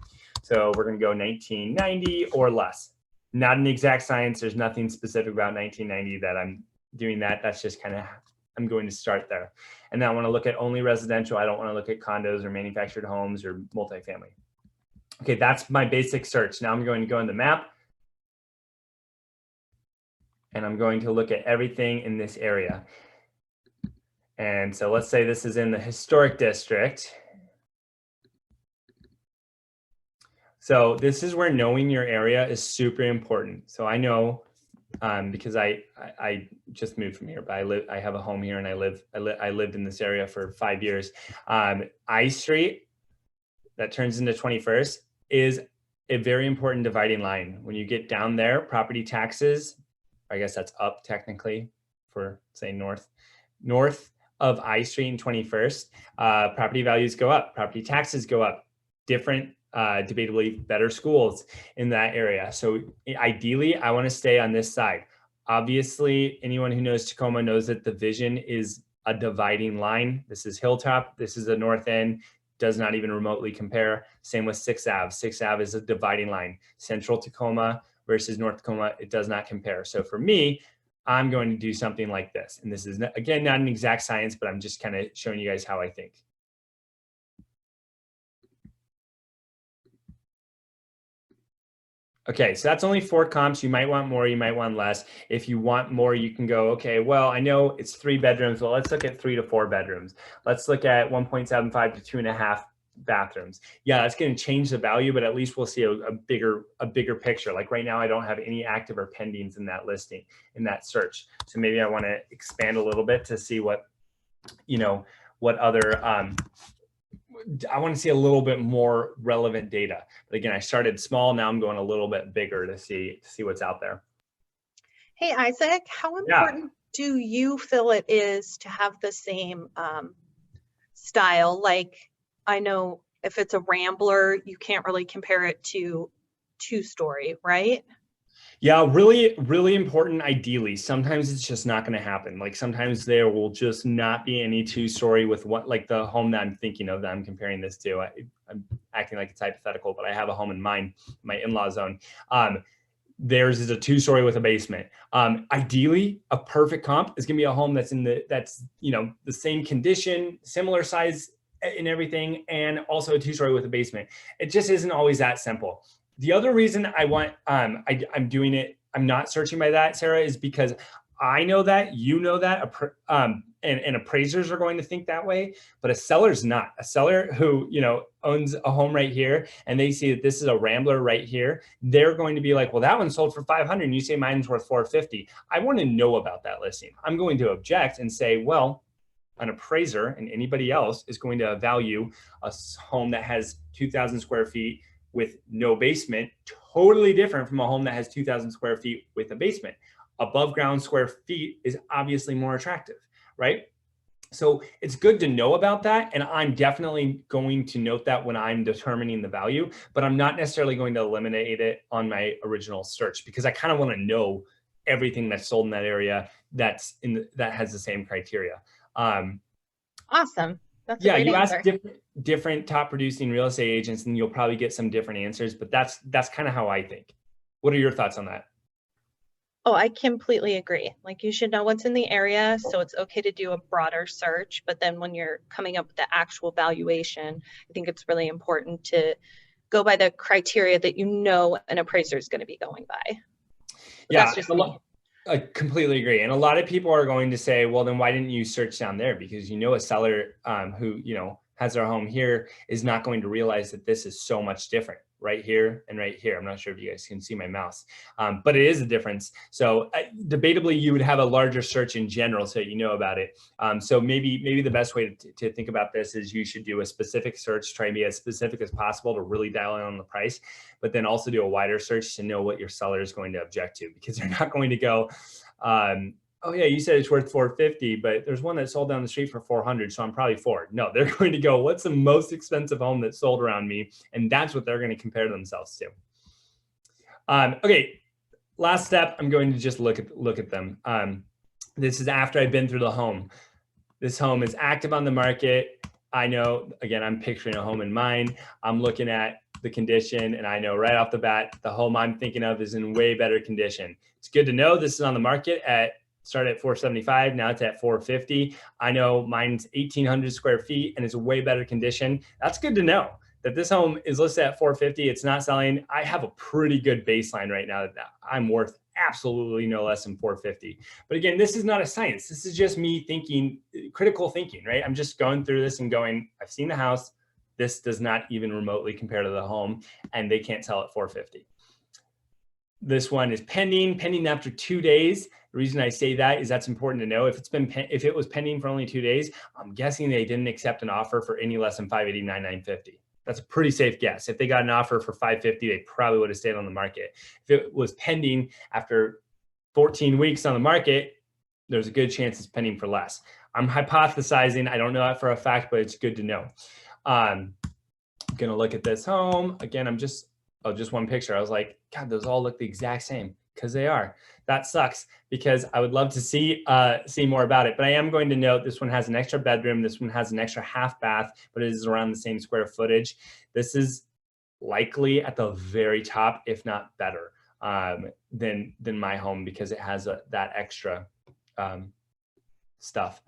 So we're going to go 1990 or less. Not an exact science. There's nothing specific about 1990 that I'm doing that. That's just kind of, I'm going to start there. And then I want to look at only residential. I don't want to look at condos or manufactured homes or multifamily. Okay, that's my basic search. Now I'm going to go in the map, and I'm going to look at everything in this area. And so let's say this is in the historic district. So this is where knowing your area is super important. So I know, because I just moved from here, but I have a home here, and I lived in this area for 5 years. I Street, that turns into 21st, is a very important dividing line. When you get down there, property taxes, I guess that's up technically for, say, north of I Street and 21st, property values go up, property taxes go up, different, debatably better schools in that area. So ideally, I want to stay on this side. Obviously, anyone who knows Tacoma knows that the vision is a dividing line. This is Hilltop, this is the north end, does not even remotely compare. Same with 6th Ave. 6th Ave is a dividing line. Central Tacoma versus North Tacoma, it does not compare. So for me, I'm going to do something like this. And this is, again, not an exact science, but I'm just kind of showing you guys how I think. Okay, so that's only 4 comps. You might want more, you might want less. If you want more, you can go, okay, well, I know it's 3 bedrooms. Well, let's look at 3 to 4 bedrooms. Let's look at 1.75 to 2.5 bathrooms. Yeah, that's going to change the value, but at least we'll see a bigger picture. Like right now, I don't have any active or pendings in that listing, in that search. So maybe I want to expand a little bit to see what, what other, I want to see a little bit more relevant data. But again, I started small. Now I'm going a little bit bigger to see what's out there. Hey, Isaac, how important do you feel it is to have the same style? Like, I know if it's a Rambler, you can't really compare it to 2-story, right? Yeah, really, really important. Ideally, sometimes it's just not going to happen. Like sometimes there will just not be any 2-story with what, like the home that I'm thinking of that I'm comparing this to. I'm acting like it's hypothetical, but I have a home in mind, my in-law zone. Theirs is a 2-story with a basement. Ideally, a perfect comp is going to be a home that's the same condition, similar size in everything, and also a 2-story with a basement. It just isn't always that simple. The other reason I want, I'm doing it, I'm not searching by that, Sarah, is because I know that, you know that, and appraisers are going to think that way, but a seller's not. A seller who, owns a home right here, and they see that this is a Rambler right here, they're going to be like, well, that one sold for 500, and you say mine's worth 450. I want to know about that listing. I'm going to object and say, well, an appraiser and anybody else is going to value a home that has 2,000 square feet with no basement, totally different from a home that has 2,000 square feet with a basement. Above ground square feet is obviously more attractive, right? So it's good to know about that. And I'm definitely going to note that when I'm determining the value, but I'm not necessarily going to eliminate it on my original search because I kind of want to know everything that's sold in that area that has the same criteria. Awesome. That's yeah, a great you answer. ask different top producing real estate agents and you'll probably get some different answers, but that's kind of how I think. What are your thoughts on that? Oh, I completely agree. Like you should know what's in the area, so it's okay to do a broader search, but then when you're coming up with the actual valuation, I think it's really important to go by the criteria that you know an appraiser is going to be going by. Yeah, that's just me. I completely agree. And a lot of people are going to say, well, then why didn't you search down there? Because you know a seller who, you know, has their home here is not going to realize that this is so much different right here and right here. I'm not sure if you guys can see my mouse, but it is a difference. So debatably, you would have a larger search in general so you know about it. So maybe the best way to think about this is you should do a specific search, try and be as specific as possible to really dial in on the price, but then also do a wider search to know what your seller is going to object to, because they're not going to go, oh yeah, you said it's worth 450, but there's one that sold down the street for 400, so I'm probably for. No, they're going to go, what's the most expensive home that sold around me? And that's what they're going to compare themselves to. Okay, last step, I'm going to just look at them. This is after I've been through the home. This home is active on the market. I know, again, I'm picturing a home in mind. I'm looking at the condition, and I know right off the bat, the home I'm thinking of is in way better condition. It's good to know this is on the market started at 475, now it's at 450. I know mine's 1,800 square feet and it's a way better condition. That's good to know that this home is listed at 450. It's not selling. I have a pretty good baseline right now that I'm worth absolutely no less than 450. But again, this is not a science. This is just me thinking, critical thinking, right? I'm just going through this and going, I've seen the house. This does not even remotely compare to the home, and they can't sell at 450. This one is pending after 2 days. The reason I say that is that's important to know. If it was pending for only 2 days, I'm guessing they didn't accept an offer for any less than 589,950. That's a pretty safe guess. If they got an offer for 550, they probably would have stayed on the market. If it was pending after 14 weeks on the market, there's a good chance it's pending for less. I'm hypothesizing. I don't know that for a fact, but it's good to know. I'm going to look at this home. Again, just one picture. I was like, God, those all look the exact same, because they are. That sucks, because I would love to see more about it. But I am going to note this one has an extra bedroom. This one has an extra half bath, but it is around the same square footage. This is likely at the very top, if not better, than my home, because it has that extra stuff.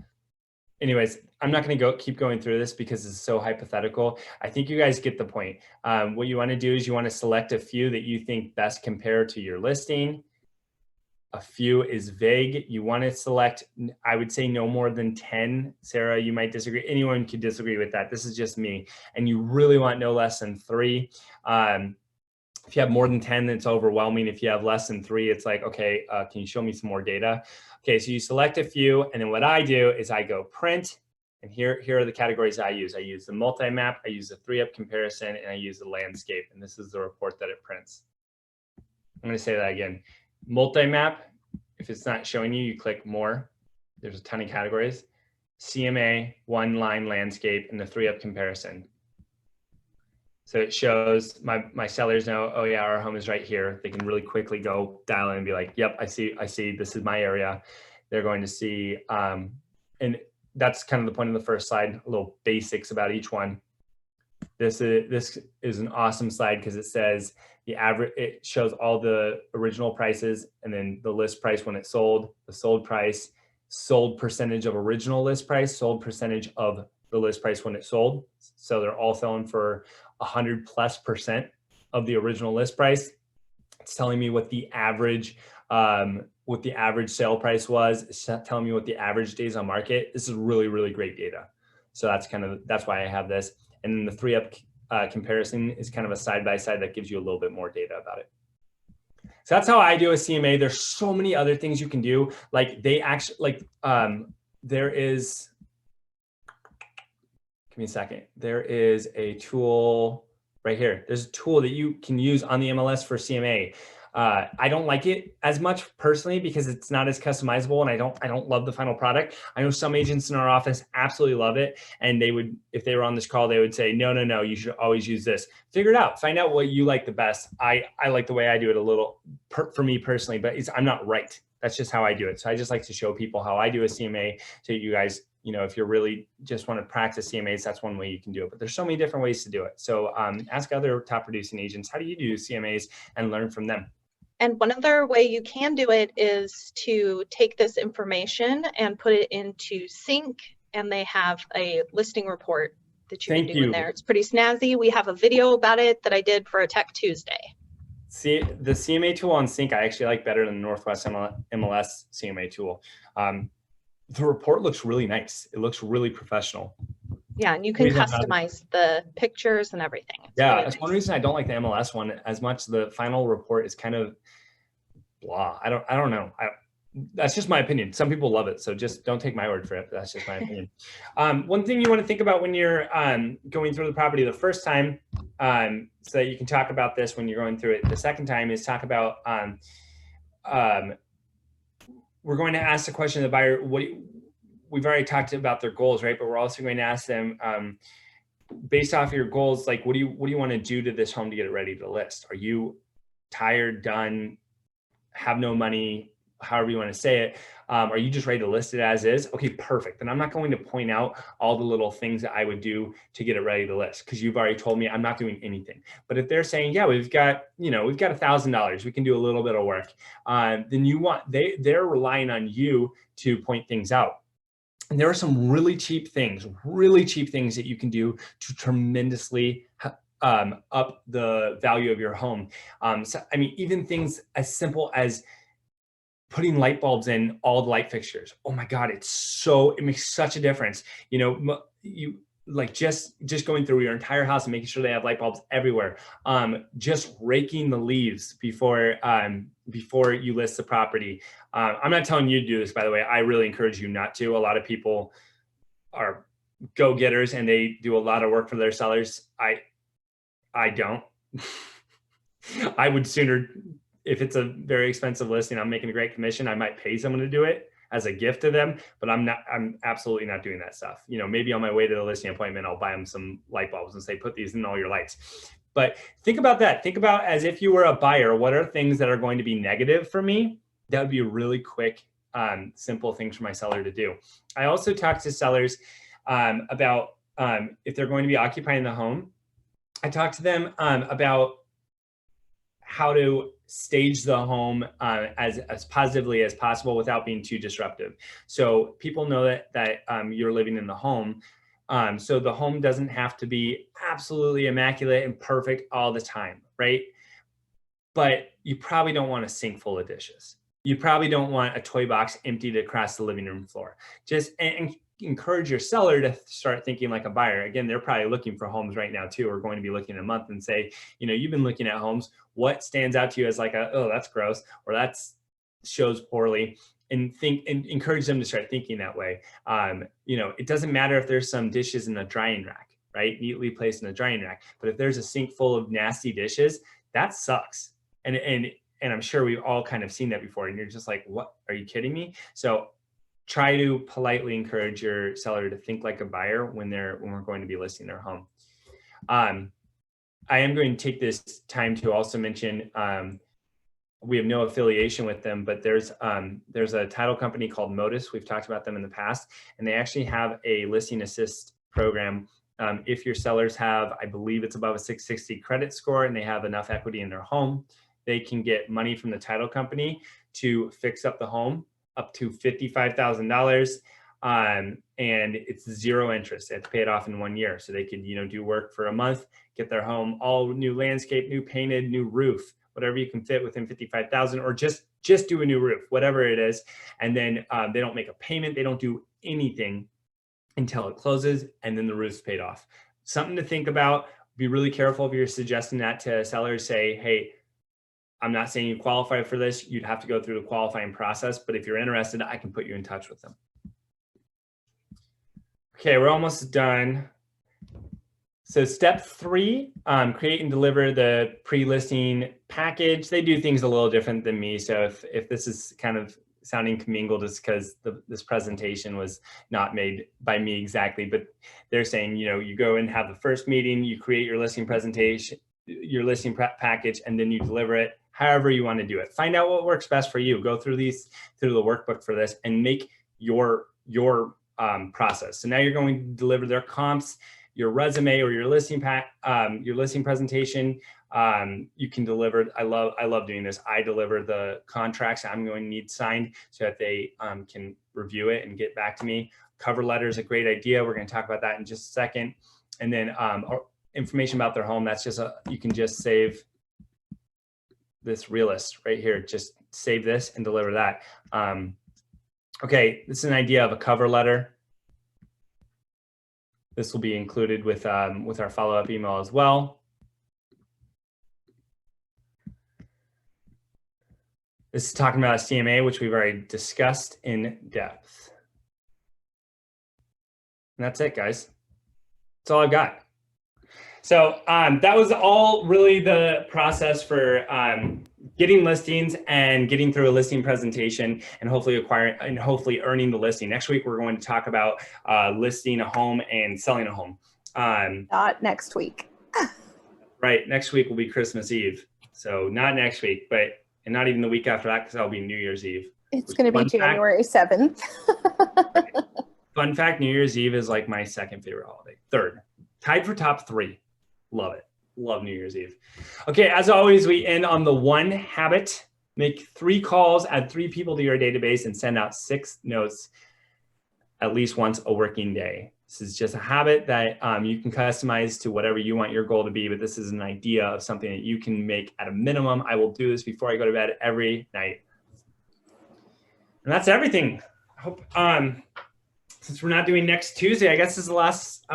Anyways, I'm not going to keep going through this because it's so hypothetical. I think you guys get the point. What you want to do is you want to select a few that you think best compare to your listing. A few is vague. You want to select, I would say, no more than 10. Sarah, you might disagree. Anyone could disagree with that. This is just me. And you really want no less than 3. If you have more than 10, it's overwhelming. If you have less than 3, it's like, okay, can you show me some more data? Okay, so you select a few, and then what I do is I go print, and here are the categories I use. I use the multi-map, I use the 3UP comparison, and I use the landscape, and this is the report that it prints. I'm going to say that again. Multi-map, if it's not showing you, you click more. There's a ton of categories. CMA, one-line landscape, and the 3UP comparison. So it shows my sellers know, oh yeah, our home is right here. They can really quickly go dial in and be like, yep, I see, this is my area. They're going to see, and that's kind of the point of the first slide, a little basics about each one. This is an awesome slide because it says the average, it shows all the original prices and then the list price when it sold, the sold price, sold percentage of original list price, sold percentage of the list price when it sold. So they're all selling for 100+% of the original list price. It's telling me what the average sale price was. It's telling me what the average days on market. This is really, really great data. So that's why I have this. And then the 3UP comparison is kind of a side-by-side that gives you a little bit more data about it. So that's how I do a CMA. There's so many other things you can do. Like they actually, there is, give me a second. There is a tool right here. There's a tool that you can use on the MLS for CMA. I don't like it as much personally because it's not as customizable, and I don't love the final product. I know some agents in our office absolutely love it, and they would, if they were on this call, they would say, no, you should always use this. Figure it out. Find out what you like the best. I like the way I do it a little, for me personally, but I'm not right. That's just how I do it. So I just like to show people how I do a CMA so you guys, if you really just want to practice CMAs, that's one way you can do it. But there's so many different ways to do it. So ask other top producing agents, how do you do CMAs, and learn from them. And one other way you can do it is to take this information and put it into Sync, and they have a listing report that you can do in there. It's pretty snazzy. We have a video about it that I did for a Tech Tuesday. See, the CMA tool on Sync, I actually like better than the Northwest MLS CMA tool. The report looks really nice. It looks really professional. Yeah, and you can customize the pictures and everything. It's yeah, really that's nice. one reason I don't like the MLS one as much. The final report is kind of blah. I don't know. That's just my opinion. Some people love it, so just don't take my word for it. That's just my opinion. One thing you want to think about when you're going through the property the first time, so that you can talk about this when you're going through it the second time, is talk about, we're going to ask the question of the buyer, we've already talked about their goals, right? But we're also going to ask them, based off your goals, like, what do you want to do to this home to get it ready to list? Are you tired, done, have no money, however you want to say it? Are you just ready to list it as is? Okay, perfect. Then I'm not going to point out all the little things that I would do to get it ready to list, because you've already told me I'm not doing anything. But if they're saying, yeah, we've got $1,000, we can do a little bit of work, then they're relying on you to point things out. And there are some really cheap things that you can do to tremendously up the value of your home. So, I mean, even things as simple as putting light bulbs in all the light fixtures. Oh my God, it makes such a difference. You like just going through your entire house and making sure they have light bulbs everywhere. Just raking the leaves before you list the property. I'm not telling you to do this, by the way. I really encourage you not to. A lot of people are go-getters and they do a lot of work for their sellers. I don't. I would sooner, if it's a very expensive listing, I'm making a great commission, I might pay someone to do it as a gift to them, but I'm absolutely not doing that stuff. Maybe on my way to the listing appointment, I'll buy them some light bulbs and say, put these in all your lights. But think about that. Think about, as if you were a buyer, what are things that are going to be negative for me? That would be a really quick, simple things for my seller to do. I also talk to sellers about if they're going to be occupying the home. I talk to them about how to stage the home as positively as possible without being too disruptive. So people know that you're living in the home. So the home doesn't have to be absolutely immaculate and perfect all the time, right? But you probably don't want a sink full of dishes. You probably don't want a toy box emptied across the living room floor. Just and encourage your seller to start thinking like a buyer. Again, they're probably looking for homes right now too, or going to be looking in a month, and say, you've been looking at homes. What stands out to you as like oh, that's gross, or that's shows poorly, and encourage them to start thinking that way. It doesn't matter if there's some dishes in a drying rack, right? Neatly placed in a drying rack. But if there's a sink full of nasty dishes, that sucks. And I'm sure we've all kind of seen that before. And you're just like, what? Are you kidding me? So try to politely encourage your seller to think like a buyer when we're going to be listing their home. I am going to take this time to also mention, we have no affiliation with them, but there's a title company called Modus. We've talked about them in the past, and they actually have a listing assist program. If your sellers have, I believe it's above a 660 credit score and they have enough equity in their home, they can get money from the title company to fix up the home up to $55,000. And it's zero interest. They have to pay it off in 1 year. So they could, do work for a month, get their home all new landscape, new painted, new roof, whatever you can fit within 55,000, or just do a new roof, whatever it is. And then they don't make a payment. They don't do anything until it closes, and then the roof's paid off. Something to think about. Be really careful if you're suggesting that to sellers. Say, hey, I'm not saying you qualify for this. You'd have to go through the qualifying process, but if you're interested, I can put you in touch with them. Okay, we're almost done. So step 3, create and deliver the pre-listing package. They do things a little different than me. So if this is kind of sounding commingled, it's because this presentation was not made by me exactly, but they're saying, you go and have the first meeting, you create your listing presentation, your listing package, and then you deliver it however you want to do it. Find out what works best for you. Go through the workbook for this and make your process. So now you're going to deliver their comps, your resume or your listing presentation, You can deliver, I love doing this. I deliver the contracts I'm going to need signed so that they can review it and get back to me. Cover letter is a great idea. We're going to talk about that in just a second. And then information about their home. That's just you can just save this realist right here. Just save this and deliver that. Okay, this is an idea of a cover letter. This will be included with our follow-up email as well. This is talking about a CMA, which we've already discussed in depth. And that's it, guys. That's all I've got. So that was all really the process for getting listings and getting through a listing presentation and hopefully acquiring and hopefully earning the listing. Next week, we're going to talk about listing a home and selling a home. Not next week. Right. Next week will be Christmas Eve. So not next week, but and not even the week after that because that'll be New Year's Eve. It's going to be January 7th. Fun fact, New Year's Eve is like my second favorite holiday. Third. Tied for top 3. Love it. Love New Year's Eve. Okay, as always, we end on the 1 habit. Make 3 calls, add 3 people to your database, and send out 6 notes at least once a working day. This is just a habit that you can customize to whatever you want your goal to be, but this is an idea of something that you can make at a minimum. I will do this before I go to bed every night. And that's everything. I hope, since we're not doing next Tuesday, I guess this is the last